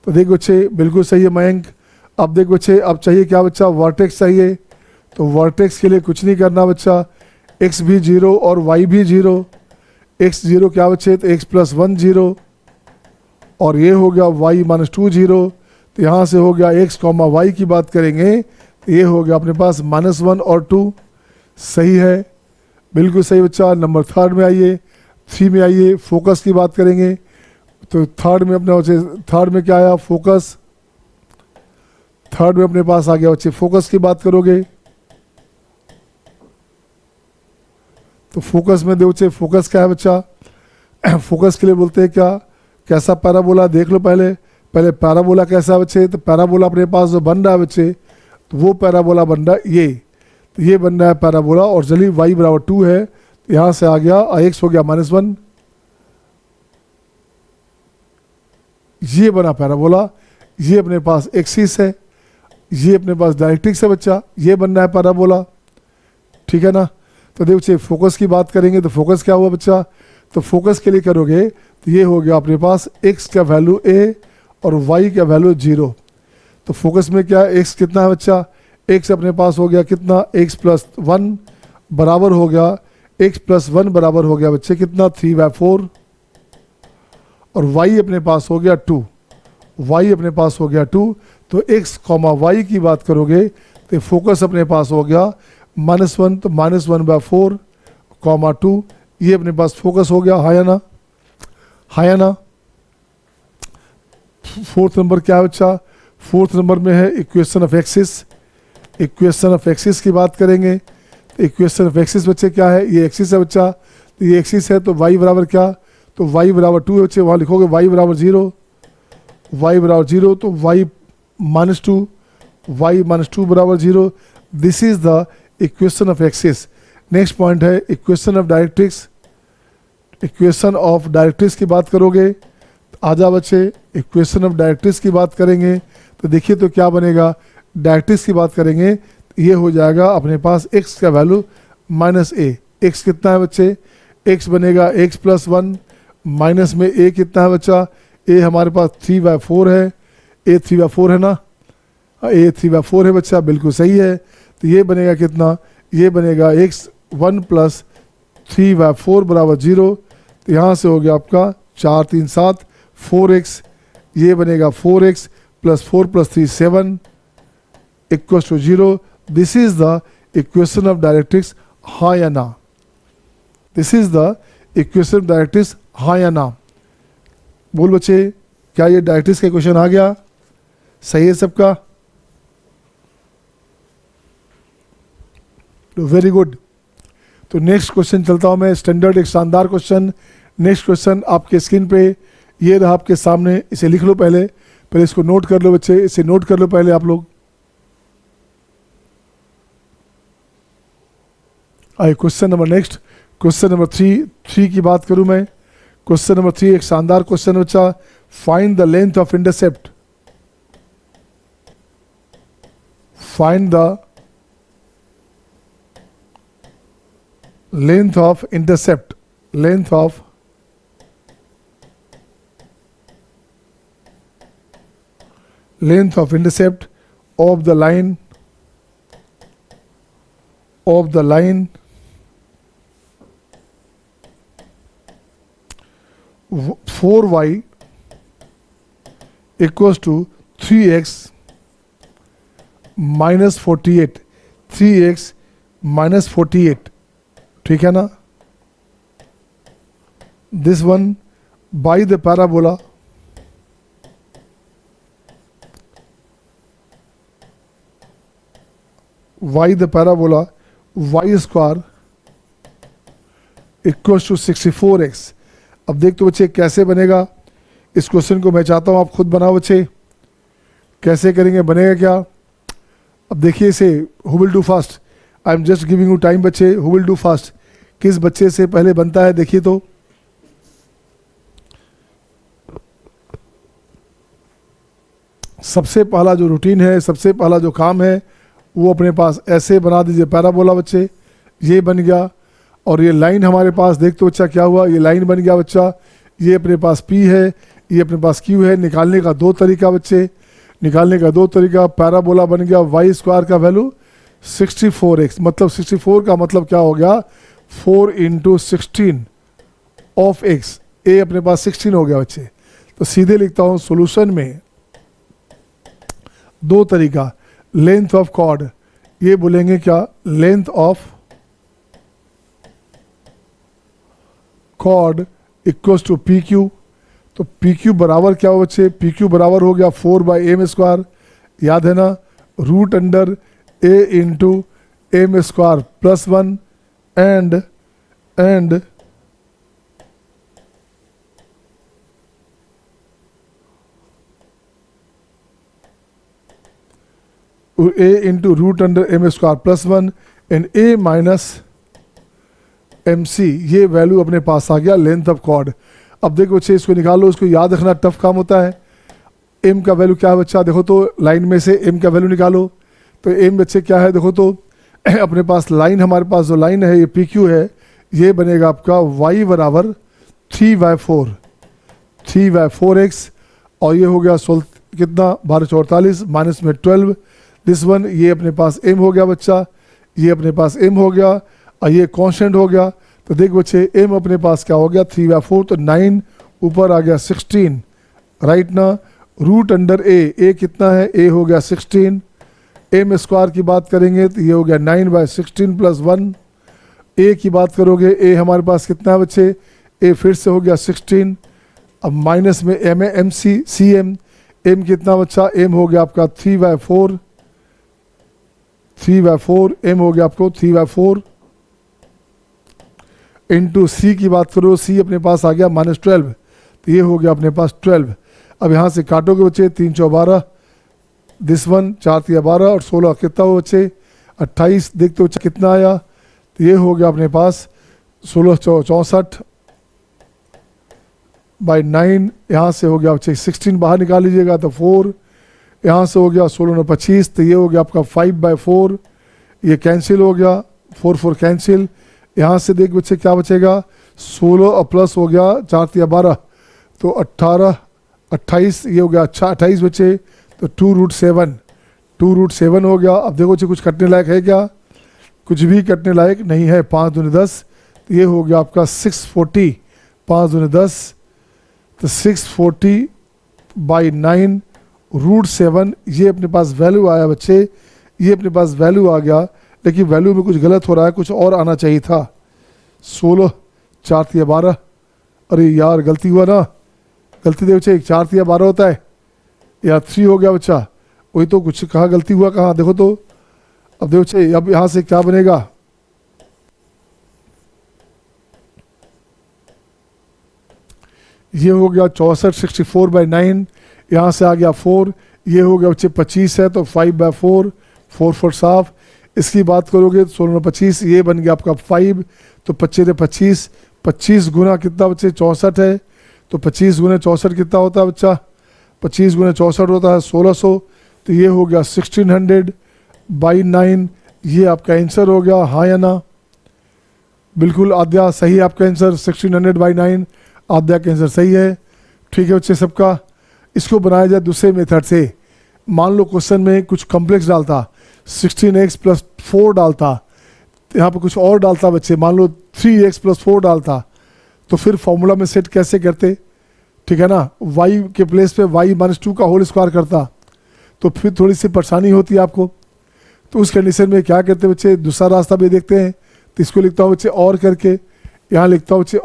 तो देख बच्चे बिल्कुल सही है मयंक। अब देख बच्चे अब चाहिए क्या बच्चा, वर्टेक्स चाहिए। तो वर्टेक्स के लिए कुछ नहीं करना बच्चा, x भी 0 और y भी 0। x 0 क्या बच्चे, तो x प्लस 1 0, और ये हो गया y -2 0। तो यहाँ से हो गया x, y की बात करेंगे तो ये हो गया अपने पास -1 और 2। सही है, बिल्कुल सही बच्चा। नंबर थर्ड में आइए, 3 में आइए, फोकस की बात करेंगे। तो थर्ड में अपने बच्चे, थर्ड में क्या आया, फोकस। थर्ड में अपने पास आ गया बच्चे फोकस की बात करोगे तो फोकस में दो बच्चे, फोकस क्या है बच्चा, फोकस के लिए बोलते हैं क्या, कैसा पैराबोला, देख लो पहले पैराबोला कैसा है बच्चे। तो पैराबोला अपने पास जो बन रहा है बच्चे, तो वो पैराबोला बन रहा है ये बन रहा है पैराबोला। और चलिए y बराबर 2 है, तो यहाँ से आ गया x हो गया -1, ये बना पैराबोला। ये अपने पास एक्सिस है, ये अपने पास डायरेक्ट्रिक्स है बच्चा, ये बन रहा है पैराबोला, ठीक है ना। तो देखो बच्चे फोकस की बात करेंगे तो फोकस क्या हुआ बच्चा, तो फोकस के लिए करोगे तो ये हो गया अपने पास x का वैल्यू a और y का वैल्यू 0। तो फोकस में क्या है, x कितना है बच्चा, x अपने पास हो गया कितना, x प्लस 1 बराबर हो गया, x प्लस 1 बराबर हो गया बच्चे कितना, 3/4, और y अपने पास हो गया 2, y अपने पास हो गया 2। तो x, y की बात करोगे तो फोकस अपने पास हो गया -1, तो -1/4, 2, ये अपने पास फोकस हो गया। हाँ या ना। फोर्थ नंबर क्या है बच्चा, फोर्थ नंबर में है equation of axis. Equation of axis की बात करेंगे तो इक्वेशन ऑफ एक्सिस बच्चे क्या है, ये एक्सिस है बच्चा, तो ये एक्सिस है तो y बराबर क्या, तो y बराबर 2 है बच्चे, वहाँ लिखोगे y बराबर 0, y बराबर 0, तो y -2 बराबर 0। This is the equation of axis. Next point है equation of directrix. Equation of directrix की बात करोगे तो आजा बच्चे इक्वेशन ऑफ डायरेक्ट्रिक्स की बात करेंगे तो देखिए तो क्या बनेगा, डायरेक्ट्रिक्स की बात करेंगे तो ये हो जाएगा अपने पास x का वैल्यू -a। x कितना है बच्चे, x बनेगा x प्लस 1, माइनस में a कितना है बच्चा, a हमारे पास 3/4 है, a 3/4 है ना, a 3/4 है बच्चा, बिल्कुल सही है। तो ये बनेगा कितना, ये बनेगा x 1 प्लस 3/4 बराबर 0, तो यहाँ से हो गया आपका 4 3 7 4x, ये बनेगा 4x plus 4 plus 3 7 equals to 0। This is the equation of directrix, हाँ या ना? This is the equation of directrix, हाँ या ना? बोल बच्चे, क्या ये डायरेक्ट्रिक्स का इक्वेशन आ गया? सही है सबका? Very good. तो नेक्स्ट क्वेश्चन चलता हूं मैं, स्टैंडर्ड एक शानदार क्वेश्चन। नेक्स्ट क्वेश्चन आपके स्क्रीन पे ये रहा आपके सामने, इसे लिख लो पहले इसको नोट कर लो बच्चे, इसे नोट कर लो पहले आप लोग। आइए question number next, question number 3 की बात करूं मैं। क्वेश्चन नंबर 3 एक शानदार क्वेश्चन है बच्चा। Find the length of intercept, find the length of intercept, length of intercept of the line 4y equals to 3x minus 48, 3x minus 48, ठीक है ना? This one by the parabola y square equals to 64x। अब देख तो बच्चे कैसे बनेगा इस क्वेश्चन को, मैं चाहता हूं आप खुद बनाओ बच्चे, कैसे करेंगे, बनेगा क्या? अब देखिए इसे, who will do fast, I am just giving you time बच्चे, हु विल डू फास्ट, किस बच्चे से पहले बनता है देखिए तो। सबसे पहला जो रूटीन है, सबसे पहला जो काम है वो अपने पास ऐसे बना दीजिए पैराबोला बच्चे, ये बन गया। और ये लाइन हमारे पास देख तो बच्चा क्या हुआ, ये लाइन बन गया बच्चा, ये अपने पास P है, ये अपने पास Q है। निकालने का दो तरीका बच्चे, निकालने का दो तरीका। पैराबोला बन गया y स्क्वायर का वैल्यू 64x, मतलब 64 का मतलब क्या हो गया, 4 इंटू 16 ऑफ x, a अपने पास 16 हो गया बच्चे। तो सीधे लिखता हूं सॉल्यूशन में दो तरीका, लेंथ ऑफ कॉर्ड, ये बोलेंगे क्या, length of chord equals to P Q. तो पी क्यू बराबर क्या हो बच्चे, पी क्यू बराबर हो गया 4/m स्क्वायर, याद है ना, root under a into M square plus 1 and a into root under m square plus 1 and a minus MC, ये वैल्यू अपने पास आ गया लेंथ ऑफ कॉर्ड। अब देखो बच्चे इसको निकालो, इसको याद रखना टफ काम होता है। m का वैल्यू क्या है बच्चा, देखो तो लाइन में से m का वैल्यू निकालो। तो m बच्चे क्या है, देखो तो अपने पास लाइन, हमारे पास जो लाइन है ये PQ है, ये बनेगा आपका y बराबर 3/4x, और ये हो गया कितना 12/48 माइनस में 12, दिस वन, ये अपने पास m हो गया बच्चा, ये अपने पास m हो गया, और ये कांस्टेंट हो गया। तो देख बच्चे m अपने पास क्या हो गया 3/4, तो 9 ऊपर आ गया 16, राइट ना। रूट अंडर a कितना है, a हो गया 16, m स्क्वायर की बात करेंगे तो ये हो गया 9/16 प्लस 1, a की बात करोगे a हमारे पास कितना है बच्चे, a फिर से हो गया 16, अब माइनस में m है MC CM, m कितना बच्चा, m हो गया आपका 3/4, m हो गया आपको 3/4 इंटू C की बात करो, C अपने पास आ गया -12, तो ये हो गया अपने पास 12। अब यहाँ से काटोगे बच्चे 3 × 12, दिस वन 4 × 12 और 16 कितना हो बच्चे 28, देखते हो कितना आया, तो ये हो गया अपने पास 16 × 64 बाई 9, यहाँ से हो गया बच्चे 16 बाहर निकाल लीजिएगा तो 4, यहाँ से हो गया 16 × 25, तो ये हो गया आपका 5/4, ये कैंसिल हो गया, 4 कैंसिल। यहाँ से देख बच्चे क्या बचेगा, 16 और प्लस हो गया 4 × 12, तो 18 28, ये हो गया, अच्छा 28 बच्चे, तो 2√7 हो गया। अब देखो बच्चे कुछ कटने लायक है क्या, कुछ भी कटने लायक नहीं है, 5 दूनी 10, तो ये हो गया आपका 640, 5 दूनी 10, तो 640/9 √7। ये अपने पास वैल्यू आया बच्चे, ये अपने पास वैल्यू आ गया, लेकिन वैल्यू में कुछ गलत हो रहा है, कुछ और आना चाहिए था। 16, 4 तिया 12, अरे यार गलती हुआ ना, गलती दे बच्चे, 4 तिया 12 होता है या 3 हो गया बच्चा, वही तो कुछ कहा गलती हुआ, कहाँ देखो तो। अब देखो बच्चे, अब यहाँ से क्या बनेगा, ये हो गया 64, 64/9, यहाँ से आ गया 4, ये हो गया बच्चे 25 है तो 5/4, 4 4 साफ। इसकी बात करोगे तो 16 25, ये बन गया आपका 5, तो 25 25, 25 गुना कितना बच्चे 64 है, तो 25 गुना 64 कितना होता है बच्चा, 25 गुना 64 होता है 1600, तो ये हो गया 1600/9। ये आपका आंसर हो गया, हाँ या ना? बिल्कुल आद्या सही आपका आंसर, 1600/9 आद्या का आंसर सही है। ठीक है बच्चे सबका। इसको बनाया जाए दूसरे मेथड से। मान लो क्वेश्चन में कुछ कॉम्प्लेक्स डालता, 16x + 4 डालता, यहाँ पर कुछ और डालता बच्चे, मान लो 3x + 4 डालता, तो फिर फॉर्मूला में सेट कैसे करते, ठीक है ना? y के प्लेस पे y - 2 का होल स्क्वायर करता, तो फिर थोड़ी सी परेशानी होती है आपको। तो उस कंडीशन में क्या करते बच्चे, दूसरा रास्ता भी देखते हैं। तो इसको लिखता हूँ बच्चे और करके, यहाँ लिखता हूँ बच्चे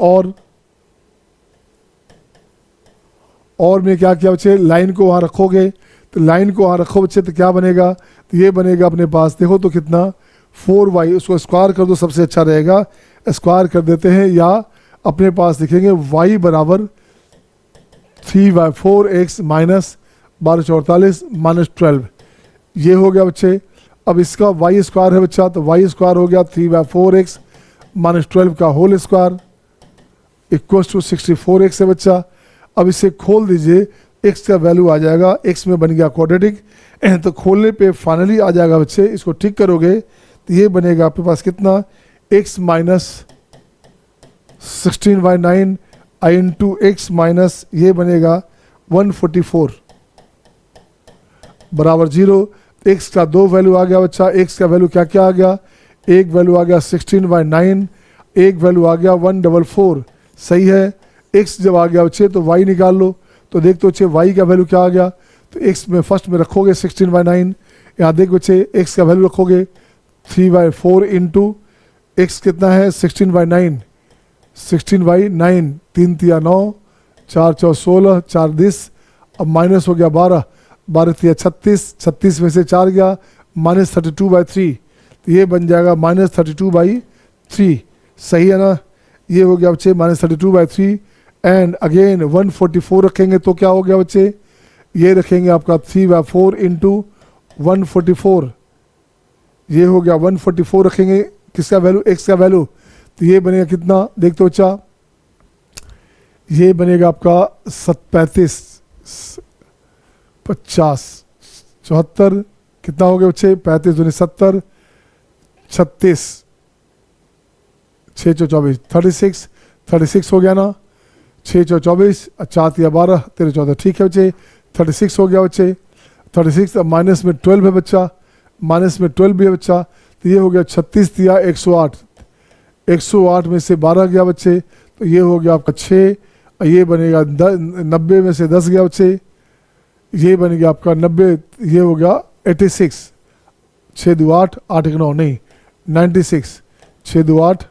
और में क्या किया बच्चे, लाइन को वहाँ रखोगे, तो लाइन को वहाँ रखो बच्चे, तो क्या बनेगा, तो ये बनेगा अपने पास, देखो तो कितना 4y, उसको स्क्वायर कर दो सबसे अच्छा रहेगा, स्क्वायर कर देते हैं, या अपने पास लिखेंगे y बराबर 3/4x - 1244 - 12। ये हो गया बच्चे। अब इसका y स्क्वायर है बच्चा, तो y स्क्वायर हो गया 3/4x - 12 का whole square equal to 64x है बच्चा। अब इसे खोल दीजिए, x का वैल्यू आ जाएगा, x में बन गया क्वाड्रेटिक, तो खोलने पे फाइनली आ जाएगा बच्चे। इसको ठीक करोगे तो ये बनेगा आपके पास कितना, x - 16/9 into x माइनस ये बनेगा 144 बराबर 0। x का 2 वैल्यू आ गया बच्चा, x का वैल्यू क्या क्या आ गया, एक वैल्यू आ गया 16/9, एक वैल्यू आ गया 144, सही है। x जब आ गया बच्चे तो y निकाल लो, तो देख तो बच्चे y का वैल्यू क्या आ गया, तो x में फर्स्ट में रखोगे 16/9, यहाँ देख बच्चे x का वैल्यू रखोगे 3/4 इंटू x कितना है 16/9, 16/9, 3 तिया 9, 4 चौ 16, 4 10, अब माइनस हो गया 12, 12 तिया 36, 36 में से 4 गया -32/3, तो ये बन जाएगा -32/3, सही है ना। ये हो गया बच्चे -32/3 एंड अगेन 144 रखेंगे तो क्या हो गया बच्चे, ये रखेंगे आपका 3/4 इंटू 144, ये हो गया 144 रखेंगे, किसका वैल्यू, x का वैल्यू, तो ये बनेगा कितना, देख तो बच्चा, ये बनेगा आपका 35, 50, 74, कितना हो गया बच्चे 35 दूनी 70, 36, 6 चौ 24, 36, 36 हो गया ना, 6 चौ 24, 4 या 12, 13 14, ठीक है बच्चे 36 हो गया बच्चे। 36 अब माइनस में 12 है बच्चा, माइनस में 12 भी है बच्चा, तो ये हो गया 36 दिया 108, 108 में से 12 गया बच्चे, तो ये हो गया आपका 6, ये बनेगा 90 में से 10 गया बच्चे, ये बन गया आपका 90, ये हो गया 86, 6 2 8, 8 1 9 नहीं 96, 6 2 8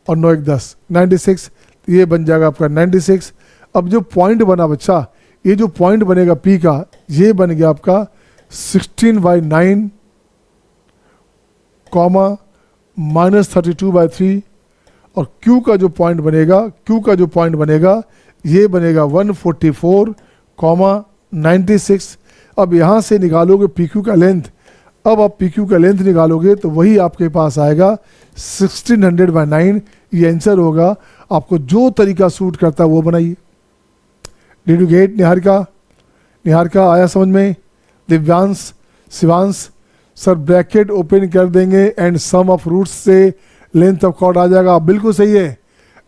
और 9 1 10, 96, ये बन जाएगा आपका 96। अब जो पॉइंट बना बच्चा, ये जो पॉइंट बनेगा P का, ये बन गया आपका 16/9 -32/3, और Q का जो पॉइंट बनेगा, Q का जो पॉइंट बनेगा ये बनेगा 144, 96। अब यहाँ से निकालोगे PQ का लेंथ, अब आप PQ का लेंथ निकालोगे तो वही आपके पास आएगा 1600/9, ये आंसर होगा। आपको जो तरीका सूट करता है वो बनाइए। Did you get Niharika, Niharika आया समझ में। Divyansh, Shivansh, sir bracket open कर देंगे एंड सम ऑफ रूट्स से लेंथ ऑफ कॉर्ड आ जाएगा। बिल्कुल सही है,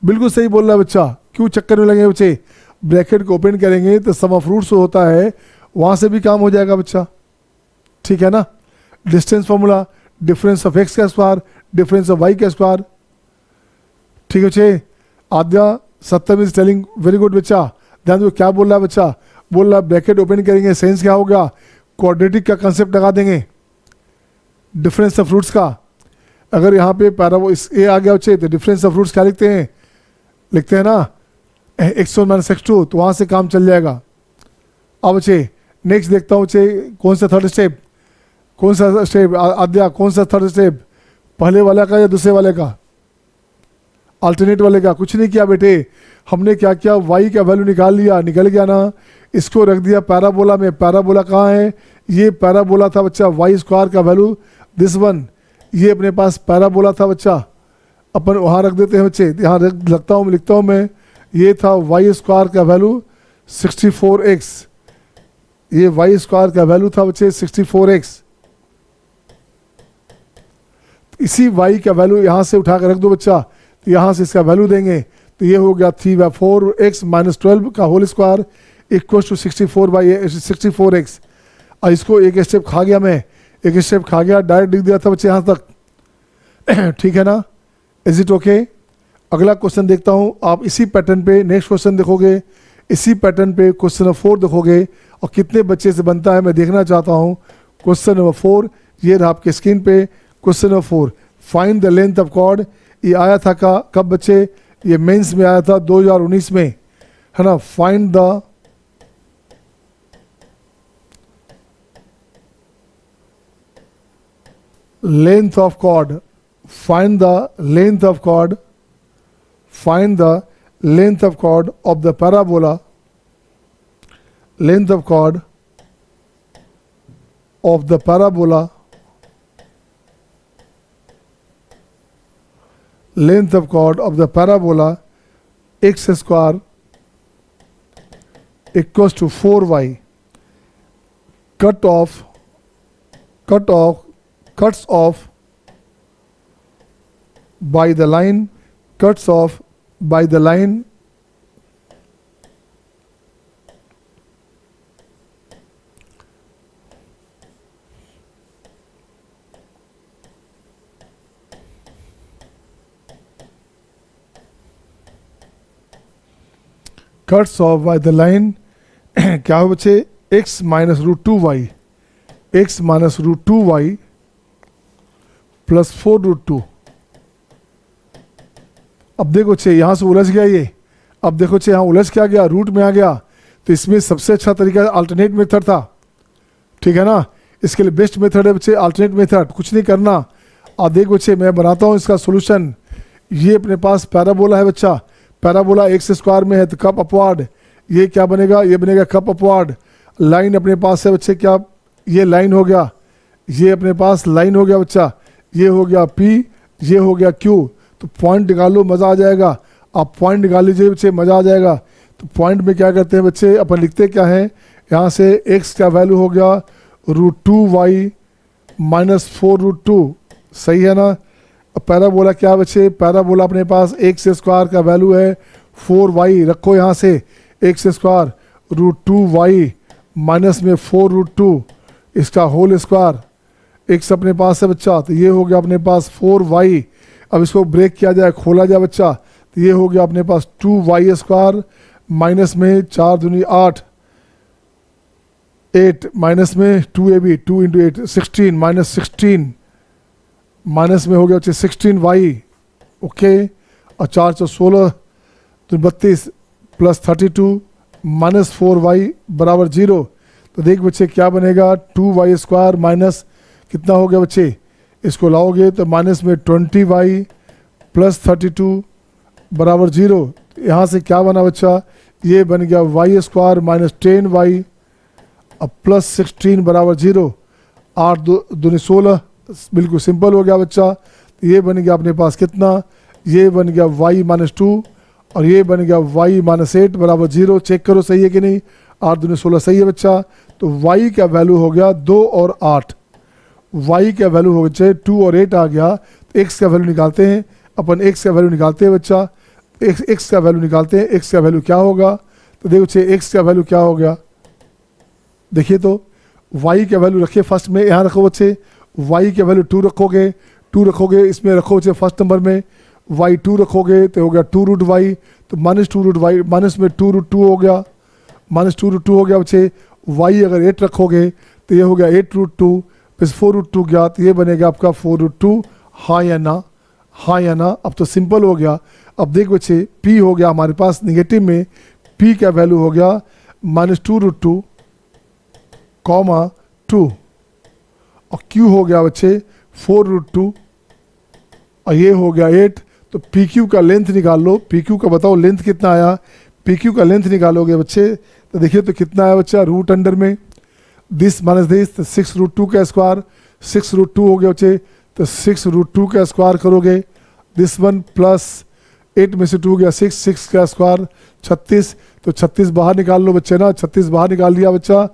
बिल्कुल सही बोल रहा है बच्चा, क्यों चक्कर में लगे बच्चे, ब्रैकेट को ओपन करेंगे तो सम ऑफ रूट्स होता है, वहाँ से भी काम हो जाएगा बच्चा, ठीक है ना। Distance formula, difference of x का स्क्वायर, डिफरेंस ऑफ y का स्क्वायर, ठीक है बच्चे। आद्या सत्यम इज टेलिंग वेरी गुड बच्चा। ध्यान दो क्या बोल रहा है बच्चा, बोल रहा है ब्रैकेट ओपन करेंगे, सेंस क्या होगा, क्वाड्रेटिक का कंसेप्ट लगा देंगे, डिफरेंस ऑफ रूट्स का। अगर यहाँ पे इस ए आ गया बच्चे तो डिफरेंस ऑफ रूट्स क्या लिखते हैं ना x1 माइनस x2, तो वहाँ से काम चल जाएगा। अब बच्चे नेक्स्ट देखता हूँ बच्चे कौन सा थर्ड स्टेप, आद्या कौन सा थर्ड स्टेप, पहले वाला का या दूसरे वाले का, अल्टरनेट वाले का। कुछ नहीं किया बेटे, हमने क्या किया, y का वैल्यू निकाल लिया, निकल गया ना, इसको रख दिया पैराबोला में। पैराबोला कहाँ है, ये पैराबोला था बच्चा, वाई स्क्वायर का वैल्यू दिस वन, ये अपने पास पैराबोला था बच्चा, अपन वहाँ रख देते हैं बच्चे, यहाँ लिखता हूँ मैं, ये था वाई स्क्वायर का वैल्यू 64x, ये वाई स्क्वायर का वैल्यू था बच्चे 64x। इसी y का वैल्यू यहाँ से उठा कर रख दो बच्चा, तो यहाँ से इसका वैल्यू देंगे, तो ये हो गया 3/4x माइनस 12 का whole square equal to 64x। और इसको एक स्टेप खा गया मैं, एक स्टेप खा गया, डायरेक्ट लिख दिया था बच्चे यहाँ तक। ठीक है ना, इज इट ओके। अगला क्वेश्चन देखता हूँ, आप इसी पैटर्न पे नेक्स्ट क्वेश्चन देखोगे, इसी पैटर्न पे क्वेश्चन नंबर 4 देखोगे, और कितने बच्चे से बनता है मैं देखना चाहता हूँ। क्वेश्चन नंबर 4 ये रहा आपके स्क्रीन पे। Question number 4, find the length of chord. ये आया था कब बच्चे, ये मेंस में आया था 2019 में, है ना। Find the length of chord, find the length of chord, find the length of chord of the parabola, length of chord of the parabola, length of chord of the parabola x square equals to 4y, cuts off by the line, cuts off by the line cuts off by the line क्या हो बच्चे, x minus root 2y, x minus root 2y plus 4√2। अब देखो छे यहाँ से उलझ गया ये, अब देखो छे यहाँ उलझ क्या गया, रूट में आ गया, तो इसमें सबसे अच्छा तरीका अल्टरनेट मेथड था, ठीक है ना। इसके लिए बेस्ट मेथड है बच्चे अल्टरनेट मेथड, कुछ नहीं करना। और देखो बच्चे मैं बनाता हूँ इसका सोल्यूशन। ये अपने पास पैराबोला है बच्चा, पैराबोला एक्स स्क्वायर में है तो कप अपवार्ड, ये क्या बनेगा, ये बनेगा कप अपवार्ड। लाइन अपने पास है बच्चे क्या, ये लाइन हो गया, ये अपने पास लाइन हो गया बच्चा, ये हो गया P, ये हो गया Q। तो पॉइंट निकालो, मज़ा आ जाएगा। आप पॉइंट निकाल लीजिए बच्चे, मज़ा आ जाएगा। तो पॉइंट में क्या करते हैं बच्चे, अपन लिखते क्या है, यहाँ से x का वैल्यू हो गया √2y माइनस 4√2, सही है ना। पैराबोला क्या बच्चे, पैराबोला अपने पास एक्स स्क्वायर का वैल्यू है 4y, रखो यहाँ से एक्स स्क्वायर √2y माइनस में 4√2, इसका होल स्क्वायर, एक्स अपने पास है बच्चा, तो ये हो गया अपने पास 4y। अब इसको ब्रेक किया जाए, खोला जाए बच्चा, तो ये हो गया अपने पास 2y स्क्वायर माइनस में 4 दूनी 8, 8 माइनस में 2ab, 2 इंटू 8 16 माइनस 16 माइनस में हो गया बच्चे 16y, ओके। और 4 तो 16 तो 32 प्लस 32 माइनस 4y बराबर 0। तो देख बच्चे क्या बनेगा, 2y स्क्वायर माइनस कितना हो गया बच्चे, इसको लाओगे तो माइनस में 20y प्लस 32 बराबर 0। यहाँ से क्या बना बच्चा, ये बन गया y स्क्वायर माइनस 10y अब प्लस 16 बराबर 0। 8 दूनी 16, बिल्कुल सिंपल हो गया बच्चा। तो ये बन गया अपने पास कितना, ये बन गया y माइनस 2 और ये बन गया y माइनस 8 बराबर 0। चेक करो सही है कि नहीं, 8 दूनी 16 सही है बच्चा। तो y का वैल्यू हो गया 2 और 8, y का वैल्यू हो गया 2 और 8 आ गया। तो x का वैल्यू निकालते हैं अपन, x का वैल्यू निकालते हैं बच्चा, x का वैल्यू निकालते हैं। x का वैल्यू क्या होगा, तो देखो बच्चे x का वैल्यू क्या हो गया, देखिए तो y का वैल्यू रखिए फर्स्ट में, यहाँ रखो बच्चे y का वैल्यू 2 रखोगे, 2 रखोगे, इसमें रखो बच्चे फर्स्ट नंबर में y2 रखोगे तो हो गया 2 रूट वाई, तो माइनस 2 रूट वाई, माइनस में 2 रूट 2 हो गया, माइनस 2 रूट 2 हो गया बच्चे। y अगर 8 रखोगे तो ये हो गया 8 रूट 2 प्लस 4 रूट 2 गया, तो ये बनेगा आपका 4 रूट 2। हाँ या ना, हाँ या ना। अब तो सिंपल हो गया। अब देख बच्चे p हो गया हमारे पास निगेटिव में, p का वैल्यू हो गया माइनस 2 रूट 2 कॉमा 2, और q हो गया बच्चे 4 रूट 2 और ये हो गया 8। तो पी क्यू का लेंथ निकाल लो, पी क्यू का बताओ लेंथ कितना आया। पी क्यू का लेंथ निकालोगे बच्चे तो देखिए तो कितना आया बच्चा, रूट अंडर में दिस माइनस दिस, तो 6 रूट 2 का स्क्वायर, 6 रूट 2 हो गया बच्चे, तो 6 रूट 2 का स्क्वायर करोगे, दिस वन प्लस 8 में से 2 गया 6, 6 का स्क्वायर 36, तो 36 बाहर निकाल लो बच्चे ना, 36 बाहर निकाल लिया बच्चा,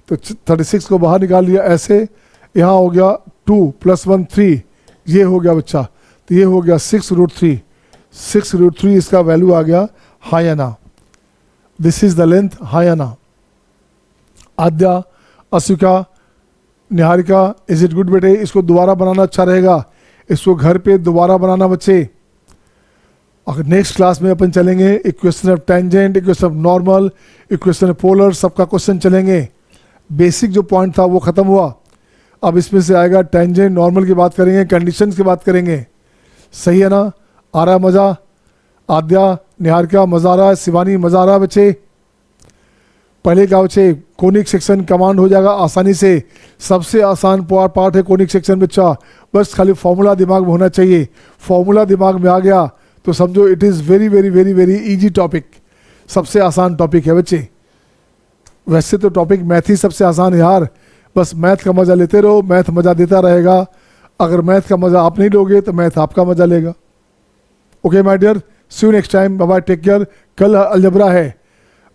तो 36 को बाहर निकाल लिया ऐसे। यहाँ हो गया 2 + 1 3, ये हो गया बच्चा, तो ये हो गया 6 रूट 3, 6 रूट 3 इसका वैल्यू आ गया। हाँ या ना, दिस इज द लेंथ। हाँ या ना। आद्या, Asika, Niharika, is it good बेटे? इसको दोबारा बनाना अच्छा रहेगा, इसको घर पे दोबारा बनाना बच्चे। अगर नेक्स्ट क्लास में अपन चलेंगे equation of tangent, equation of normal, equation of polar, सबका क्वेश्चन चलेंगे। बेसिक जो पॉइंट था वो खत्म हुआ, अब इसमें से आएगा टेंजेंट, नॉर्मल की बात करेंगे, कंडीशंस की बात करेंगे। सही है ना? आ रहा है मज़ा? आद्या, निहारिका मज़ा आ रहा है? शिवानी मज़ा आ रहा है बच्चे? पहले का बच्चे कोनिक सेक्शन कमांड हो जाएगा आसानी से, सबसे आसान पार्ट है कोनिक सेक्शन बच्चा, बस खाली फॉर्मूला दिमाग में होना चाहिए। फॉर्मूला दिमाग में आ गया तो समझो it is very very very very easy topic, सबसे आसान टॉपिक है बच्चे। वैसे तो टॉपिक मैथ ही सबसे आसान है यार, बस मैथ का मज़ा लेते रहो, मैथ मज़ा देता रहेगा। अगर मैथ का मज़ा आप नहीं लोगे तो मैथ आपका मज़ा लेगा। Okay my dear, see you next time, bye bye, take care. कल अलजबरा है,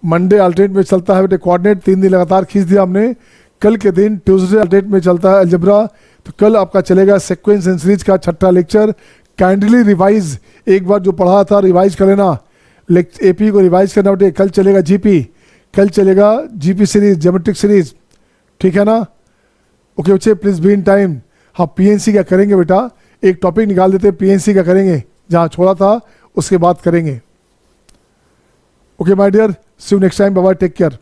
मंडे अल्टरनेट में चलता है बेटे कोऑर्डिनेट, 3 दिन लगातार खींच दिया हमने। कल के दिन ट्यूसडे अल्टरनेट में चलता है अलजबरा, तो कल आपका चलेगा सीक्वेंस एंड सीरीज का 6ठा लेक्चर। काइंडली रिवाइज, एक बार जो पढ़ा था रिवाइज कर लेना, एपी को रिवाइज करना बेटे। कल चलेगा जीपी, कल चलेगा जीपी सीरीज, ज्योमेट्रिक सीरीज, ठीक है ना? ओके बच्चे, प्लीज बी इन टाइम। हाँ, पीएनसी का करेंगे बेटा, एक टॉपिक निकाल देते हैं, पीएनसी का करेंगे, जहाँ छोड़ा था उसके बाद करेंगे। Okay my dear, see you next time, bye bye, take care.